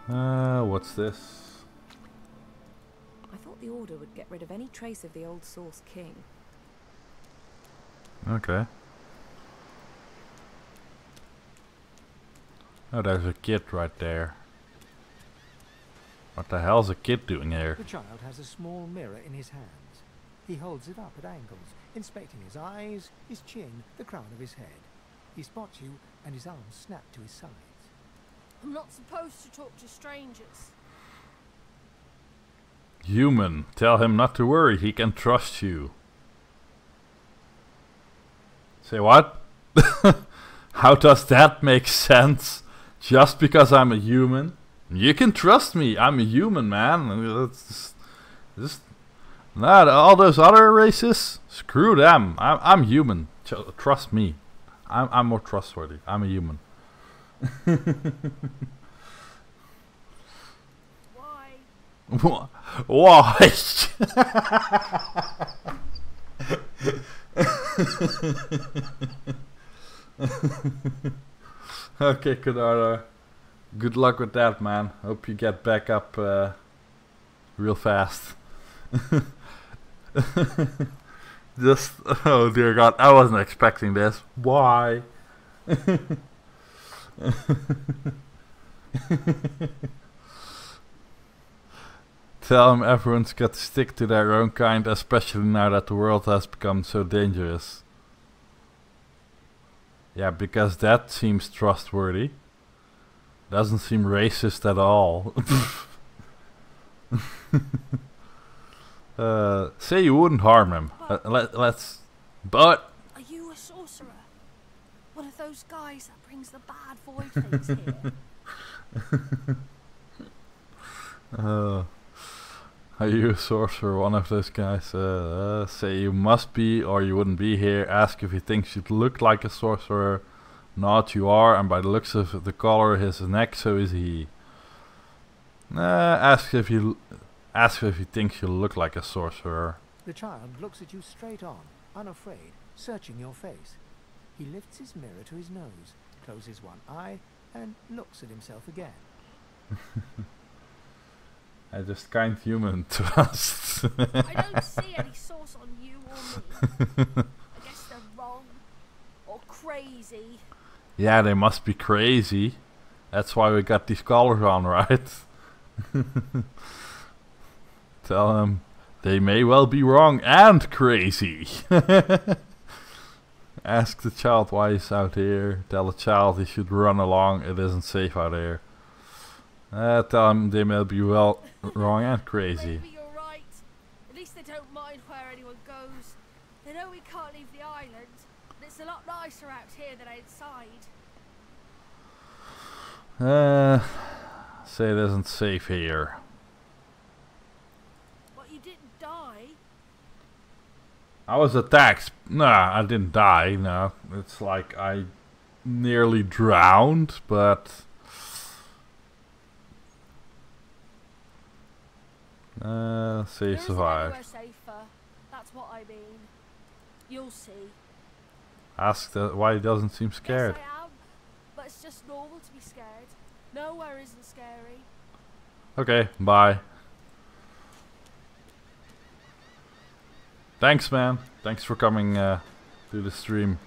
Speaker 1: what's this?
Speaker 5: I thought the Order would get rid of any trace of the old Source King.
Speaker 1: Okay. Oh, there's a kid right there. What the hell's a kid doing here?
Speaker 4: The child has a small mirror in his hands. He holds it up at angles, inspecting his eyes, his chin, the crown of his head. He spots you, and his arms snap to his sides.
Speaker 5: I'm not supposed to talk to strangers.
Speaker 1: Human, tell him not to worry, he can trust you. Say what? How does that make sense? Just because I'm a human? You can trust me, I'm a human, man. Nah, all those other races, screw them. I'm human. Trust me. I'm more trustworthy. I'm a human.
Speaker 5: Why?
Speaker 1: Why? Okay, Kadara. Good luck with that, man. Hope you get back up real fast. Just, oh dear God, I wasn't expecting this. Why? Tell him everyone's got to stick to their own kind, especially now that the world has become so dangerous. Yeah, because that seems trustworthy. Doesn't seem racist at all. Say you wouldn't harm him. Let's. But.
Speaker 5: Are you a sorcerer? One of those guys that brings the bad void things here?
Speaker 1: Are you a sorcerer? One of those guys. Say you must be, or you wouldn't be here. Ask if he thinks you look like a sorcerer. Not you are, and by the looks of the color of his neck, so is he. Ask if he thinks you look like a sorcerer.
Speaker 4: The child looks at you straight on, unafraid, searching your face. He lifts his mirror to his nose, closes one eye, and looks at himself again.
Speaker 1: I just kind human trust.
Speaker 5: I don't see any source on you or me. I guess they're wrong. Or crazy.
Speaker 1: Yeah, they must be crazy. That's why we got these collars on, right? Tell them they may well be wrong and crazy. Ask the child why he's out here. Tell the child he should run along. It isn't safe out here. Tell him they may be well wrong and crazy.
Speaker 5: Maybe you're right. At least they don't mind where anyone goes. They know we can't leave the island. But it's a lot nicer out here than outside.
Speaker 1: Say it isn't safe here.
Speaker 5: But you didn't die.
Speaker 1: I was attacked. Nah, I didn't die. No, it's like I nearly drowned, but say survived.
Speaker 5: Safer. That's what I mean. You'll see.
Speaker 1: Ask why he doesn't seem scared.
Speaker 5: Yes, I am, but it's just normal to be scared. Nowhere isn't scary.
Speaker 1: Okay, bye. Thanks, man. Thanks for coming to the stream.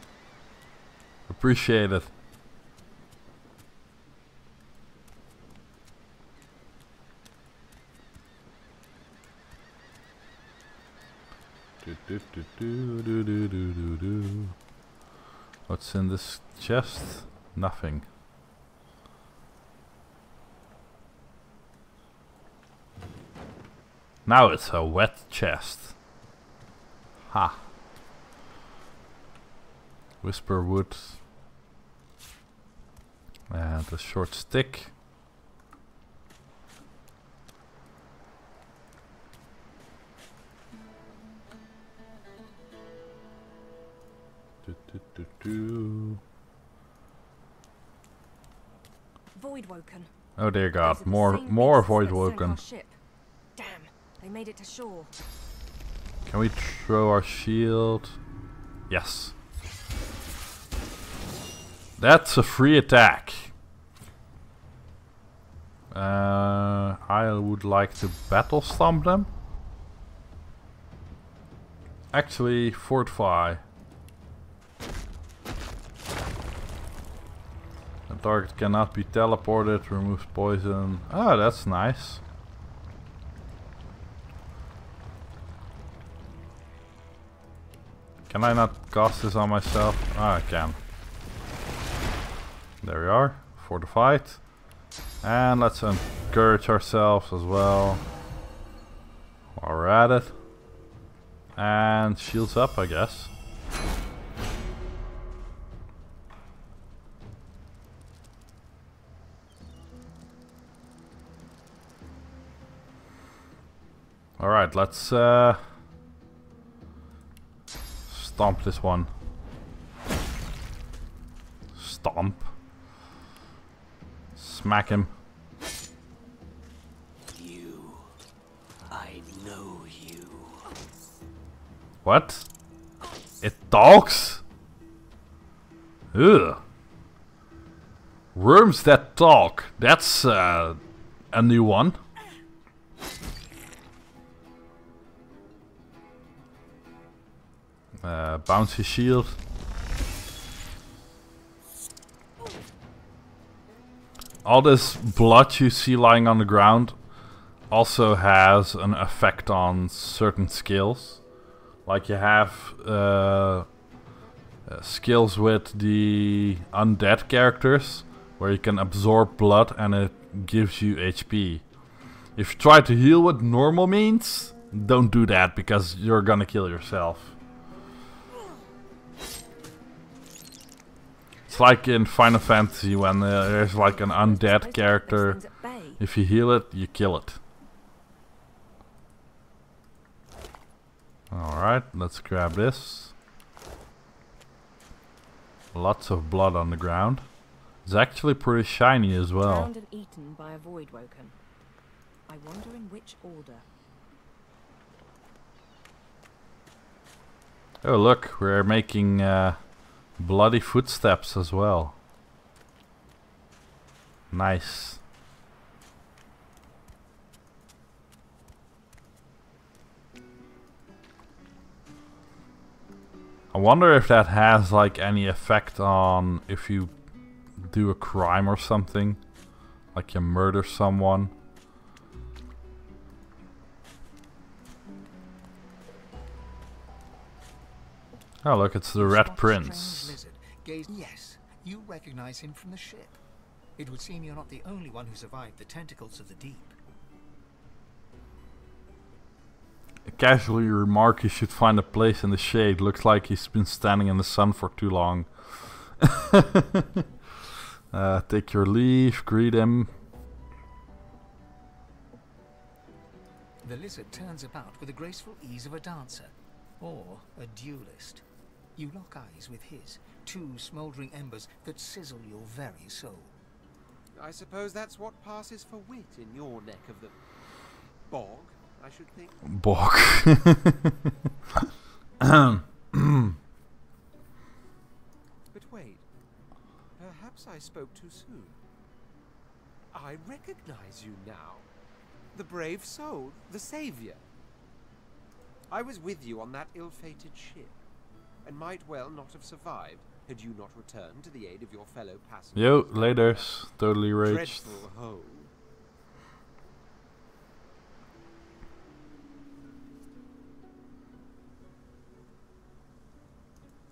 Speaker 1: Appreciate it. What's in this chest? Nothing. Now it's a wet chest. Ha. Whisper wood. And a short stick.
Speaker 8: Void woken.
Speaker 1: Oh dear God, more void woken.
Speaker 8: Damn, they made it to shore.
Speaker 1: Can we throw our shield? Yes. That's a free attack. I would like to battle stomp them. Actually, fortify. Target cannot be teleported, removes poison. Oh, that's nice. Can I not cast this on myself? Ah, I can. There we are, fortified. And let's encourage ourselves as well while we're at it. And shields up, I guess. Alright, let's stomp this one. Stomp. Smack him.
Speaker 6: I know you.
Speaker 1: What? It talks? Ugh. Worms that talk. That's a new one. Bouncy shield. All this blood you see lying on the ground also has an effect on certain skills. Like you have skills with the undead characters where you can absorb blood and it gives you HP. If you try to heal with normal means, don't do that because you're gonna kill yourself. It's like in Final Fantasy when there's like an undead character. If you heal it, you kill it. Alright, let's grab this. Lots of blood on the ground. It's actually pretty shiny as well.
Speaker 14: Drowned and eaten by a void woken. I wonder in which order.
Speaker 1: Oh look, we're making bloody footsteps as well. Nice. I wonder if that has like any effect on if you do a crime or something. Like you murder someone. Oh look, it's the Red Prince.
Speaker 4: Yes, you recognize him from the ship. It would seem you're not the only one who survived the tentacles of the deep.
Speaker 1: Casually remark he should find a place in the shade. Looks like he's been standing in the sun for too long. Take your leave, greet him.
Speaker 4: The lizard turns about with the graceful ease of a dancer, or a duelist. You lock eyes with his, two smouldering embers that sizzle your very soul.
Speaker 12: I suppose that's what passes for wit in your neck of the bog, I should think.
Speaker 1: Bog.
Speaker 12: But wait, perhaps I spoke too soon. I recognize you now. The brave soul, the savior. I was with you on that ill-fated ship, and might well not have survived had you not returned to the aid of your fellow passengers.
Speaker 1: Yo, laters. Totally raged.
Speaker 12: Dreadful hole.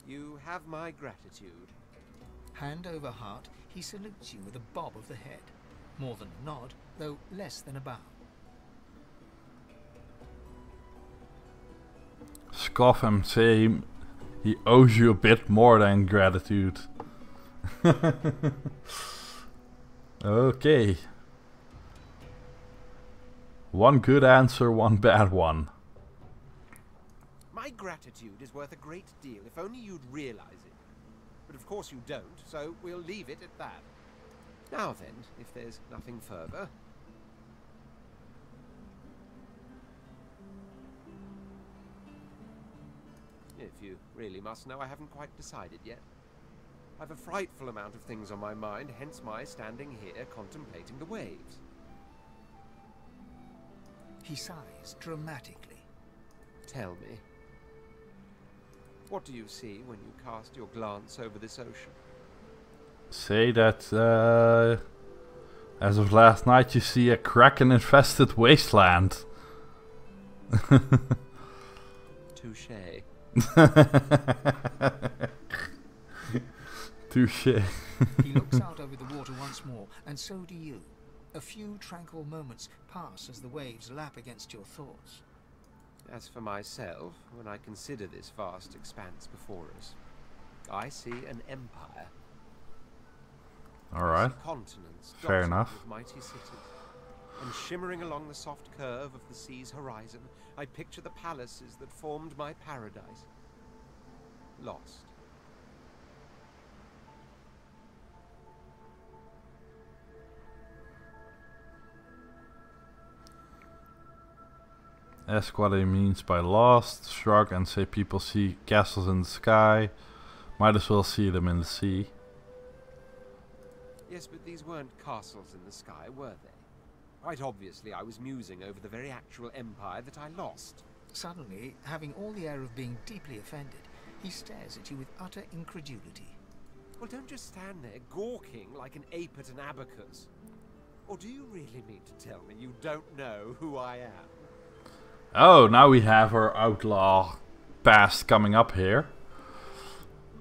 Speaker 12: You have my gratitude.
Speaker 4: Hand over heart, he salutes you with a bob of the head. More than a nod, though less than a bow.
Speaker 1: Scoff and say he owes you a bit more than gratitude. Okay. One good answer, one bad one.
Speaker 12: My gratitude is worth a great deal if only you'd realize it. But of course you don't, so we'll leave it at that. Now then, if there's nothing further... If you really must know, I haven't quite decided yet. I've a frightful amount of things on my mind, hence my standing here contemplating the waves.
Speaker 4: He sighs dramatically.
Speaker 12: Tell me, what do you see when you cast your glance over this ocean?
Speaker 1: say that as of last night you see a kraken-infested wasteland.
Speaker 12: Touché.
Speaker 1: Touché.
Speaker 4: He looks out over the water once more, and so do you. A few tranquil moments pass as the waves lap against your thoughts.
Speaker 12: As for myself, when I consider this vast expanse before us, I see an empire.
Speaker 1: Alright.
Speaker 12: Continents
Speaker 1: Fair
Speaker 12: dotted
Speaker 1: enough.
Speaker 12: with mighty cities. And shimmering along the soft curve of the sea's horizon, I picture the palaces that formed my paradise. Lost.
Speaker 1: Ask what he means by lost, shrug and say people see castles in the sky. Might as well see them in the sea.
Speaker 12: Yes, but these weren't castles in the sky, were they? Quite obviously, I was musing over the very actual empire that I lost.
Speaker 4: Suddenly, having all the air of being deeply offended, he stares at you with utter incredulity.
Speaker 12: Well, don't just stand there gawking like an ape at an abacus. Or do you really mean to tell me you don't know who I am?
Speaker 1: Oh, now we have our outlaw past coming up here.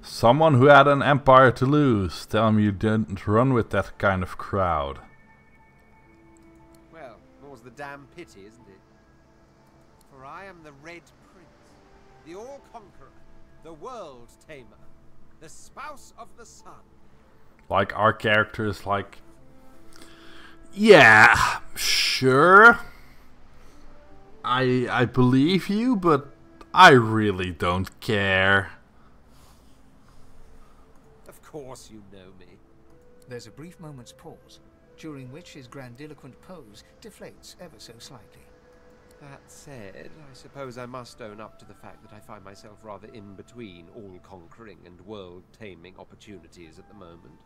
Speaker 1: Someone who had an empire to lose. Tell me you didn't run with that kind of crowd.
Speaker 12: Well, more's the damn pity, isn't it? For I am the Red Prince, the All-Conqueror, the World-Tamer, the Spouse of the Sun.
Speaker 1: Like our character is like, yeah, sure. I believe you, but I really don't care.
Speaker 12: Of course you know me.
Speaker 4: There's a brief moment's pause, during which his grandiloquent pose deflates ever so slightly.
Speaker 12: That said, I suppose I must own up to the fact that I find myself rather in between all-conquering and world-taming opportunities at the moment.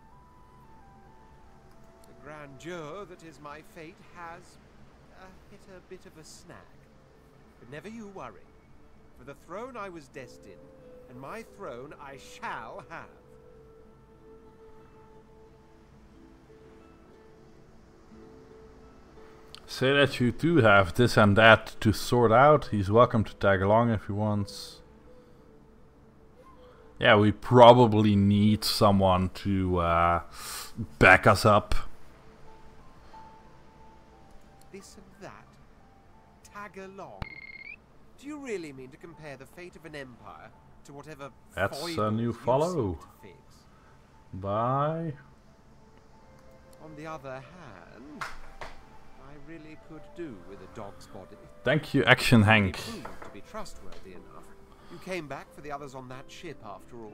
Speaker 12: The grandeur that is my fate has hit a bit of a snag. But never you worry. For the throne I was destined, and my throne I shall have.
Speaker 1: Say that you do have this and that to sort out. He's welcome to tag along if he wants. Yeah, we probably need someone to back us up.
Speaker 12: This and that. Tag along. Do you really mean to compare the fate of an empire to whatever
Speaker 1: That's a
Speaker 12: foibles
Speaker 1: new
Speaker 12: you
Speaker 1: follow.
Speaker 12: seem to fix?
Speaker 1: Bye.
Speaker 12: On the other hand, I really could do with a dog's body.
Speaker 1: Thank you, Action Hank.
Speaker 12: You proved to be trustworthy enough. You came back for the others on that ship after all.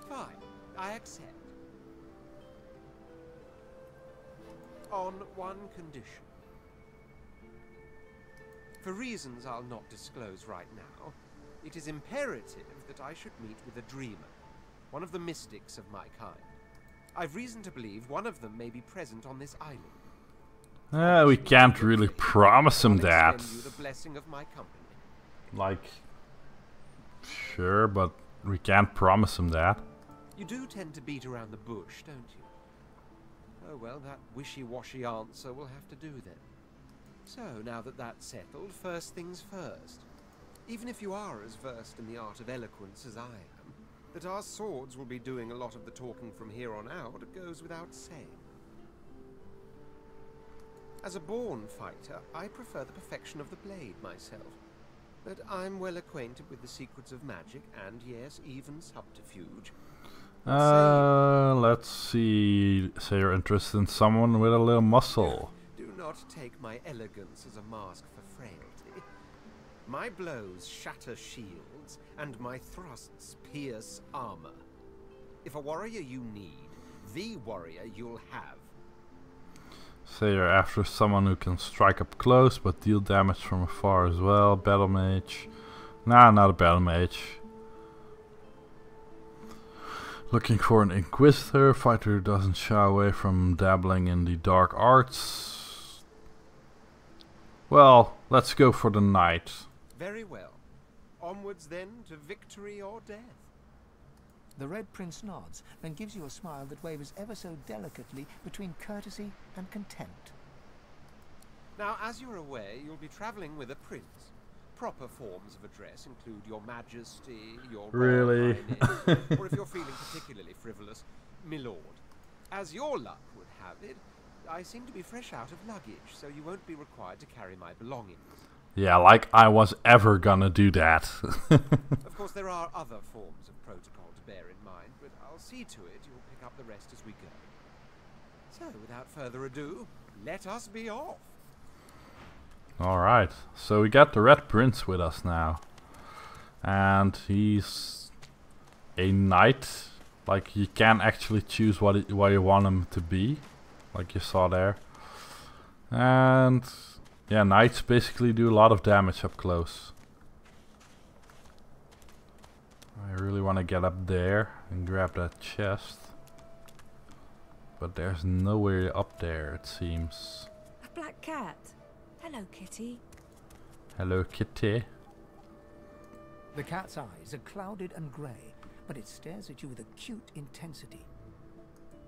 Speaker 12: Fine, I accept. On one condition. For reasons I'll not disclose right now, it is imperative that I should meet with a dreamer, one of the mystics of my kind. I've reason to believe one of them may be present on this island.
Speaker 1: We can't really promise him that.
Speaker 12: Extend you the blessing of my company.
Speaker 1: Like, sure, but we can't promise him that.
Speaker 12: You do tend to beat around the bush, don't you? Oh well, that wishy-washy answer will have to do then. So, now that that's settled, first things first. Even if you are as versed in the art of eloquence as I am, that our swords will be doing a lot of the talking from here on out goes without saying. As a born fighter, I prefer the perfection of the blade myself. But I'm well acquainted with the secrets of magic and, yes, even subterfuge.
Speaker 1: Let's see. Say you're interested in someone with a little muscle.
Speaker 12: Do not take my elegance as a mask for frailty. My blows shatter shields, and my thrusts pierce armor. If a warrior you need, the warrior you'll have.
Speaker 1: Say you're after someone who can strike up close but deal damage from afar as well. Battle mage. Nah, not a battle mage. Looking for an inquisitor, fighter who doesn't shy away from dabbling in the dark arts. Well, let's go for the knight.
Speaker 12: Very well. Onwards then to victory or death.
Speaker 4: The Red Prince nods and gives you a smile that wavers ever so delicately between courtesy and contempt.
Speaker 12: Now, as you're aware, you'll be traveling with a prince. Proper forms of address include Your Majesty, Your
Speaker 1: Really?
Speaker 12: Royal Highness, or if you're feeling particularly frivolous, Milord. As your luck would have it, I seem to be fresh out of luggage, so you won't be required to carry my belongings.
Speaker 1: Yeah, like I was ever gonna do that.
Speaker 12: Of course, there are other forms of protocol to bear in mind, but I'll see to it you'll pick up the rest as we go. So, without further ado, let us be off.
Speaker 1: Alright, so we got the Red Prince with us now. And he's a knight. Like, you can actually choose what you want him to be. Like you saw there. And yeah, knights basically do a lot of damage up close. I really want to get up there and grab that chest. But there's no way up there, it seems.
Speaker 14: A black cat. Hello, kitty.
Speaker 1: Hello, kitty.
Speaker 4: The cat's eyes are clouded and grey, but it stares at you with acute intensity.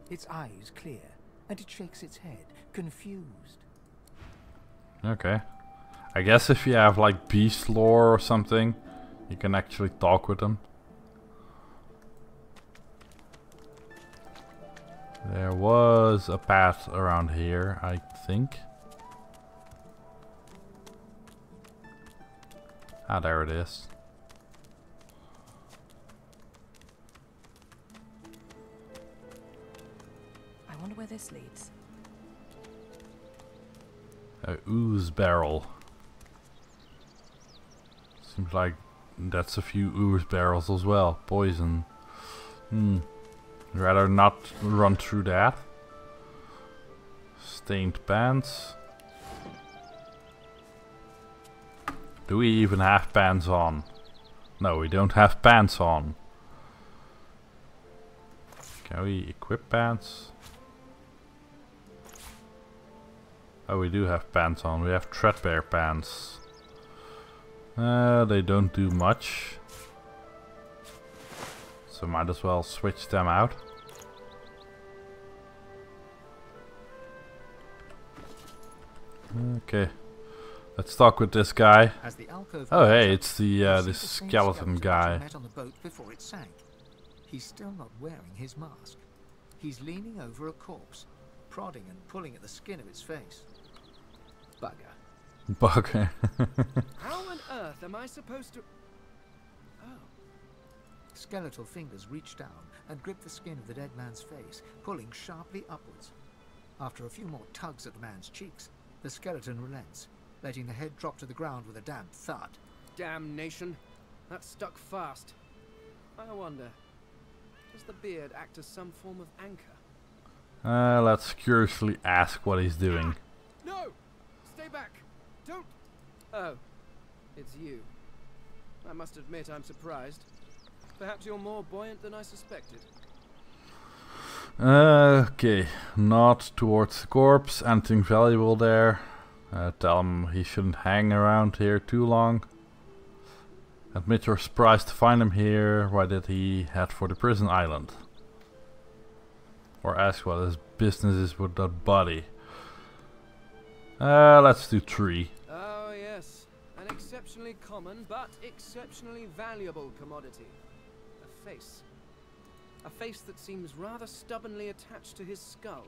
Speaker 4: Its eyes clear, and it shakes its head, confused.
Speaker 1: Okay. I guess if you have like beast lore or something, you can actually talk with them. There was a path around here, I think. Ah, there it is.
Speaker 14: I wonder where this leads.
Speaker 1: A ooze barrel. Seems like that's a few ooze barrels as well. Poison. Rather not run through that. Stained pants. Do we even have pants on? No, we don't have pants on. Can we equip pants? Oh, we do have pants on. We have threadbare pants. They don't do much. So might as well switch them out. Okay. Let's talk with this guy. Oh hey, it's the this skeleton guy.
Speaker 4: Met on the boat before it sank. He's still not wearing his mask. He's leaning over a corpse, prodding and pulling at the skin of its face.
Speaker 11: Bugger.
Speaker 1: Bugger.
Speaker 11: How on earth am I supposed to... Oh.
Speaker 4: Skeletal fingers reach down and grip the skin of the dead man's face, pulling sharply upwards. After a few more tugs at the man's cheeks, the skeleton relents, letting the head drop to the ground with a damp thud.
Speaker 11: Damnation. That stuck fast. I wonder, does the beard act as some form of anchor?
Speaker 1: Let's curiously ask what he's doing.
Speaker 11: No! Stay back! Don't... Oh, it's you. I must admit I'm surprised. Perhaps you're more buoyant than I suspected.
Speaker 1: Okay, not towards the corpse. Anything valuable there? Tell him he shouldn't hang around here too long. Admit you're surprised to find him here. Why did he head for the prison island? Or ask what his business is with that body. Let's do 3.
Speaker 11: Oh yes, an exceptionally common but exceptionally valuable commodity. A face. A face that seems rather stubbornly attached to his skull.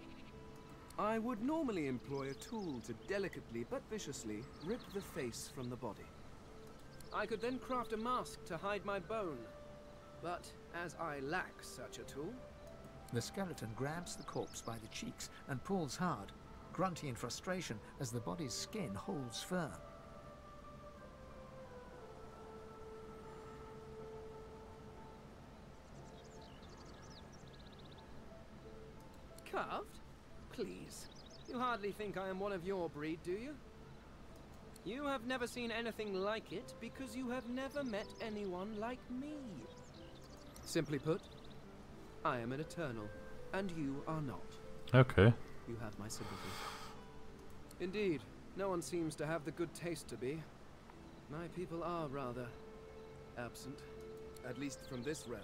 Speaker 11: I would normally employ a tool to delicately but viciously rip the face from the body. I could then craft a mask to hide my bone. But as I lack such a tool...
Speaker 4: The skeleton grabs the corpse by the cheeks and pulls hard, grunting in frustration as the body's skin holds firm.
Speaker 11: Carved? Please. You hardly think I am one of your breed, do you? You have never seen anything like it because you have never met anyone like me. Simply put, I am an eternal, and you are not.
Speaker 1: Okay.
Speaker 11: You have my sympathy. Indeed, no one seems to have the good taste to be. My people are rather absent, at least from this realm.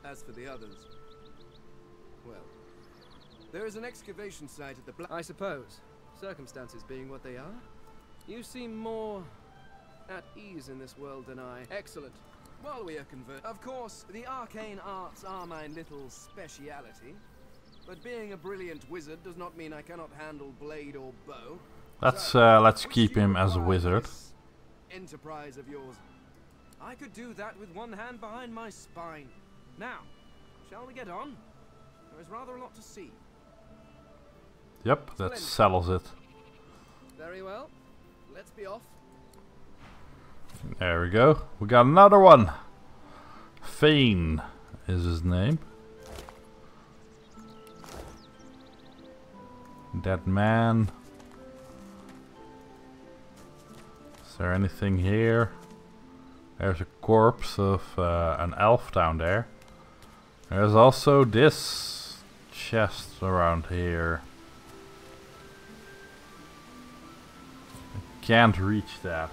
Speaker 11: As for the others, well, there is an excavation site at the I suppose, circumstances being what they are, you seem more at ease in this world than I. Excellent. While we are of course, the arcane arts are my little speciality, but being a brilliant wizard does not mean I cannot handle blade or bow.
Speaker 1: Let's keep him as a wizard.
Speaker 11: Enterprise of yours. I could do that with one hand behind my spine. Now, shall we get on? There is rather a lot to see.
Speaker 1: Yep, that settles it.
Speaker 11: Very well. Let's be off.
Speaker 1: There we go. We got another one. Fane is his name. Dead man. Is there anything here? There's a corpse of an elf down there. There's also this chest around here. I can't reach that.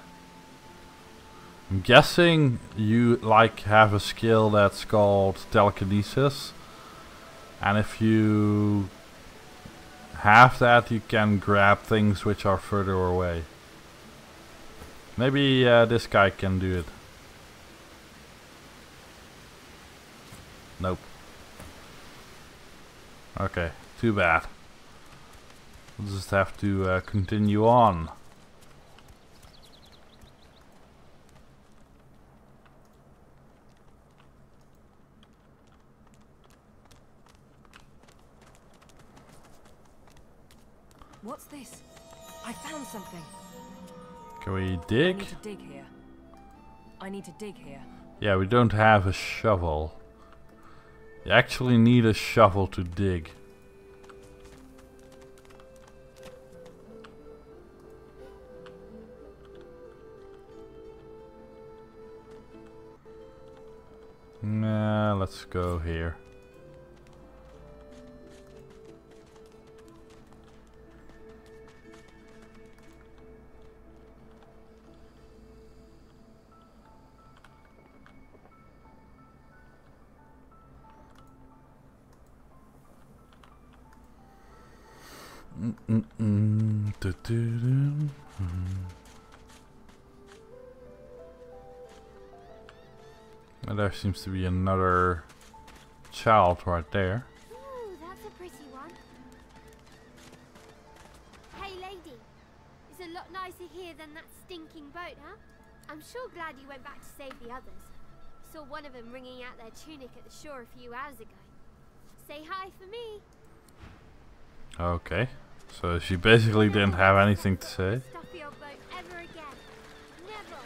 Speaker 1: I'm guessing you have a skill that's called telekinesis, and if you have that you can grab things which are further away. Maybe this guy can do it. Nope. Okay, too bad. We'll just have to continue on.
Speaker 14: What's this? I found something.
Speaker 1: Can we dig?
Speaker 14: I need to dig here. I need to dig here.
Speaker 1: Yeah, we don't have a shovel. You actually need a shovel to dig. Nah, let's go here. And there seems to be another child right there.
Speaker 13: Ooh, that's a pretty one. Hey lady, it's a lot nicer here than that stinking boat, huh? I'm sure glad you went back to save the others. Saw one of them wringing out their tunic at the shore a few hours ago. Say hi for me.
Speaker 1: Okay, so she basically didn't have anything to say.
Speaker 13: Stuff your boat ever again. Never.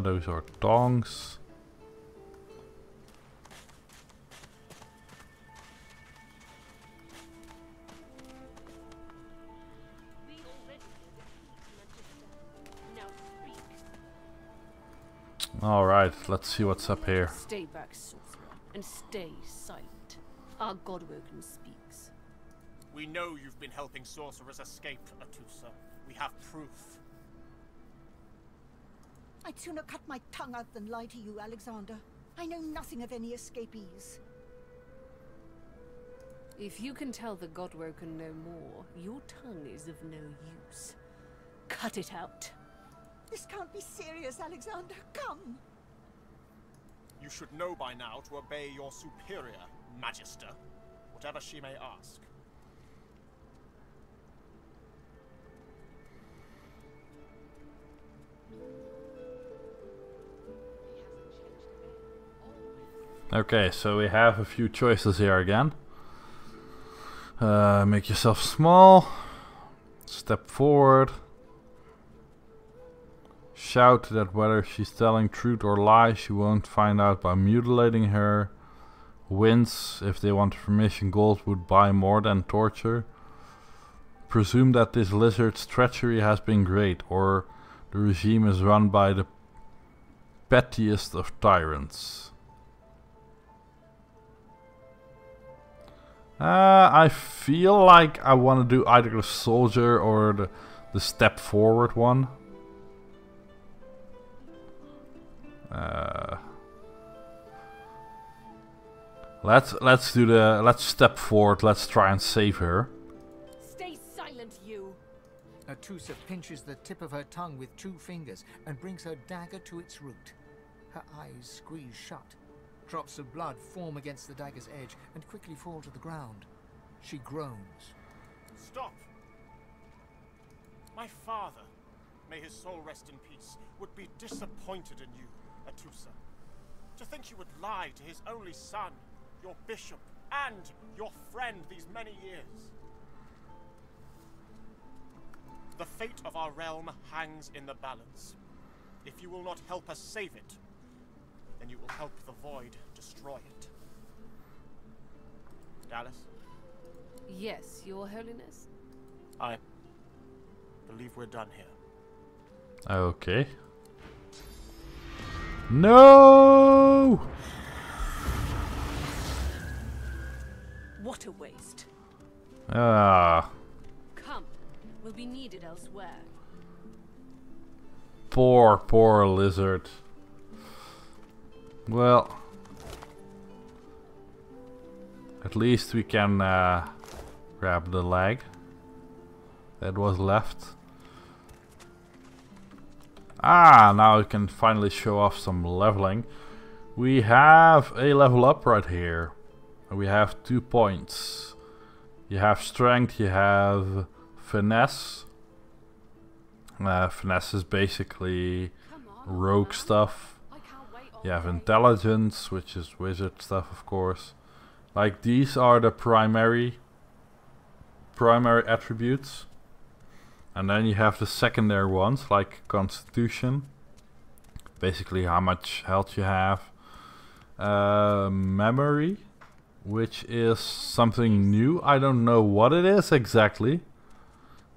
Speaker 1: Those are tongs. Alright, let's see what's up here.
Speaker 15: Stay back, sorcerer, and stay silent. Our Godwoken speaks.
Speaker 16: We know you've been helping sorcerers escape, Atusa. We have proof.
Speaker 2: I'd sooner cut my tongue out than lie to you, Alexander. I know nothing of any escapees.
Speaker 15: If you can tell the Godwoken no more, your tongue is of no use. Cut it out.
Speaker 2: This can't be serious, Alexander. Come.
Speaker 16: You should know by now to obey your superior, Magister, whatever she may ask.
Speaker 1: Okay, so we have a few choices here again. Make yourself small. Step forward. Shout that whether she's telling truth or lie, she won't find out by mutilating her. Wince, if they want information, gold would buy more than torture. presume that this lizard's treachery has been great, or the regime is run by the pettiest of tyrants. I feel like I want to do either the soldier or the step forward one. Let's step forward. Let's try and save her.
Speaker 15: Stay silent, you.
Speaker 4: Atusa pinches the tip of her tongue with 2 fingers and brings her dagger to its root. Her eyes squeeze shut. Drops of blood form against the dagger's edge and quickly fall to the ground. She groans.
Speaker 16: Stop! My father, may his soul rest in peace, would be disappointed in you, Atusa. To think you would lie to his only son, your bishop, and your friend these many years. The fate of our realm hangs in the balance. If you will not help us save it, then you will help the Void destroy it. Dallas?
Speaker 15: Yes, Your Holiness?
Speaker 16: I believe we're done here.
Speaker 1: Okay. No!
Speaker 15: What a waste.
Speaker 1: Ah.
Speaker 15: Come, we'll be needed elsewhere.
Speaker 1: Poor lizard. Well, at least we can grab the leg that was left. Ah, now we can finally show off some leveling. We have a level up right here. We have 2 points. You have strength, you have finesse. Finesse is basically rogue stuff. You have intelligence, which is wizard stuff, of course. Like, these are the primary attributes. And then you have the secondary ones, like constitution. Basically how much health you have. Memory, which is something new. I don't know what it is exactly.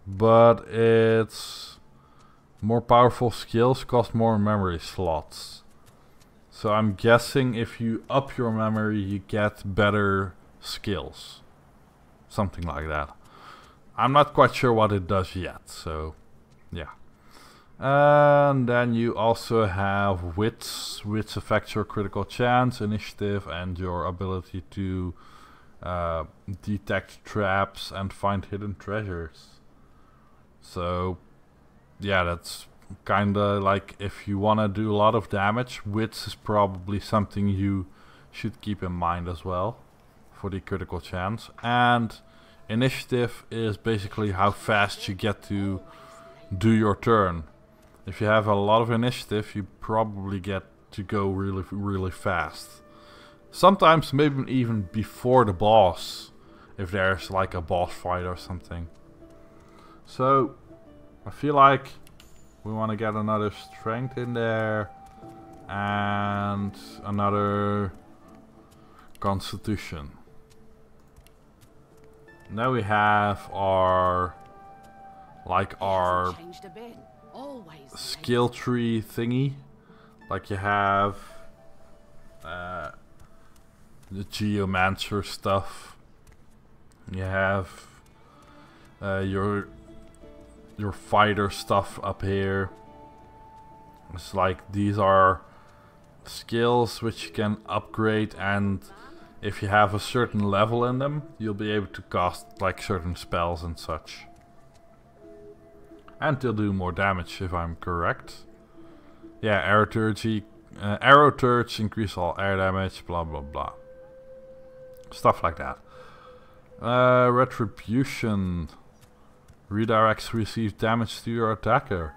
Speaker 1: But it's more powerful skills cost more memory slots. So I'm guessing if you up your memory, you get better skills. Something like that. I'm not quite sure what it does yet, so yeah. And then you also have wits. Wits affects your critical chance, initiative, and your ability to detect traps and find hidden treasures. So yeah, that's kinda like if you wanna do a lot of damage, wits is probably something you should keep in mind as well for the critical chance. And initiative is basically how fast you get to do your turn. If you have a lot of initiative, you probably get to go really fast. Sometimes maybe even before the boss, if there's like a boss fight or something. So I feel like we want to get another strength in there and another constitution. Now we have our skill tree thingy. Like you have the geomancer stuff. You have your fighter stuff up here. It's like these are skills which you can upgrade, and if you have a certain level in them, you'll be able to cast like certain spells and such. And they'll do more damage if I'm correct. Yeah, arrow turrets increase all air damage, blah blah blah. Stuff like that. Retribution. Redirects received damage to your attacker.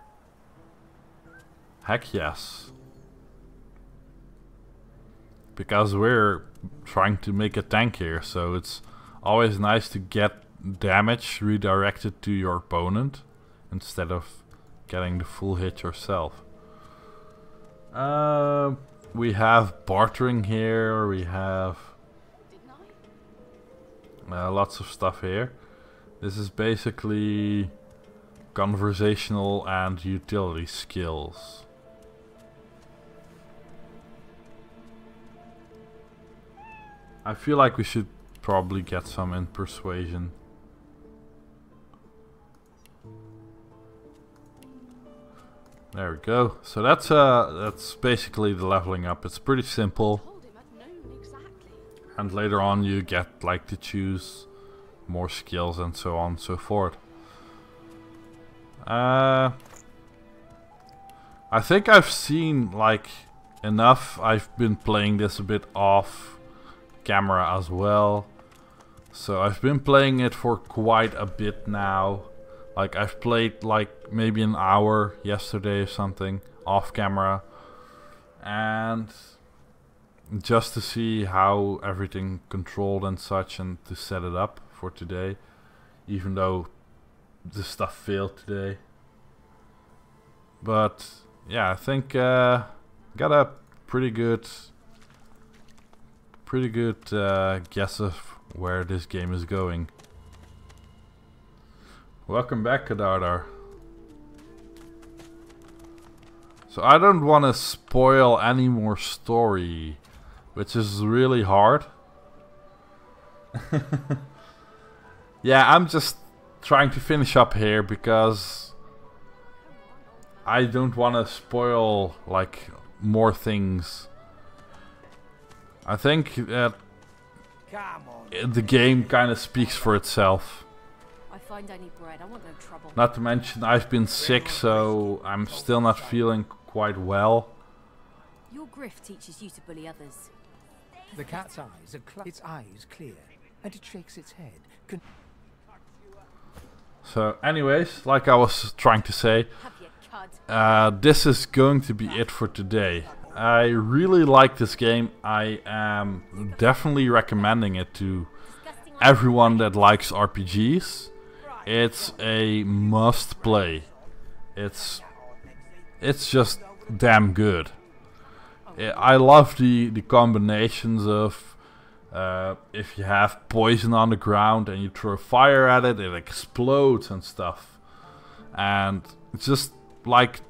Speaker 1: Heck yes. Because we're trying to make a tank here, so it's always nice to get damage redirected to your opponent instead of getting the full hit yourself. We have bartering here, we have lots of stuff here. This is basically conversational and utility skills. I feel like we should probably get some in persuasion. There we go. So that's basically the leveling up. It's pretty simple. And later on you get like to choose more skills and so on and so forth. I think I've seen like enough. I've been playing this a bit off camera as well. So I've been playing it for quite a bit now. Like I've played like maybe an hour yesterday or something off camera. And just to see how everything controlled and such, and to set it up for today. Even though the stuff failed today. But yeah, I think got a pretty good guess of where this game is going. Welcome back, Kadardar. So I don't want to spoil any more story, which is really hard. Yeah, I'm just trying to finish up here because I don't want to spoil like more things. I think that the game kind of speaks for itself.
Speaker 15: I find I need bread. I want no trouble.
Speaker 1: Not to mention I've been sick, so I'm still not feeling quite well.
Speaker 15: Your grift teaches you to bully others.
Speaker 4: The cat's eyes are its eyes clear, and it shakes its head.
Speaker 1: So anyways, like I was trying to say, this is going to be it for today. I really like this game. I am definitely recommending it to everyone that likes RPGs. It's a must play. It's just damn good. I love the combinations of if you have poison on the ground and you throw fire at it, it explodes and stuff. And it's just like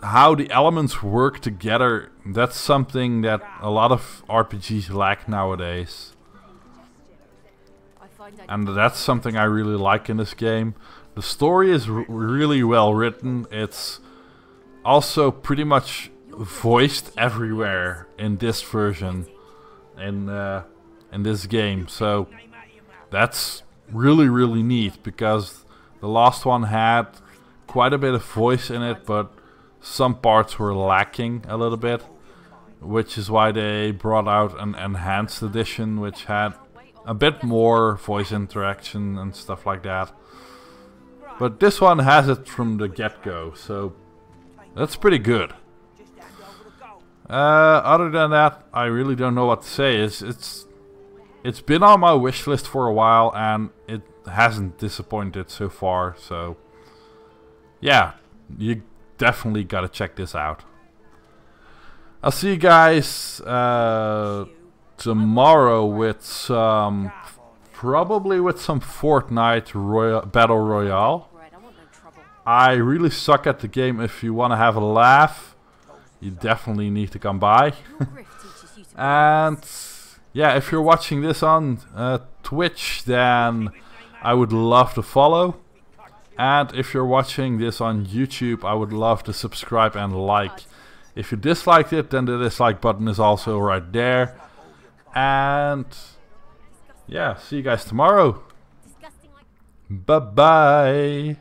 Speaker 1: how the elements work together. That's something that a lot of RPGs lack nowadays. And that's something I really like in this game. The story is really well written. It's also pretty much voiced everywhere in this version. In this game, so that's really neat, because the last one had quite a bit of voice in it, but some parts were lacking a little bit, which is why they brought out an enhanced edition which had a bit more voice interaction and stuff like that. But this one has it from the get-go, so that's pretty good. Other than that, I really don't know what to say. It's been on my wish list for a while, and it hasn't disappointed so far. So yeah, you definitely gotta check this out. I'll see you guys tomorrow with some, probably with some Fortnite Battle Royale. I really suck at the game. If you want to have a laugh, you definitely need to come by. And yeah, if you're watching this on Twitch, then I would love to follow. And if you're watching this on YouTube, I would love to subscribe and like. If you disliked it, then the dislike button is also right there. And yeah, see you guys tomorrow. Bye bye.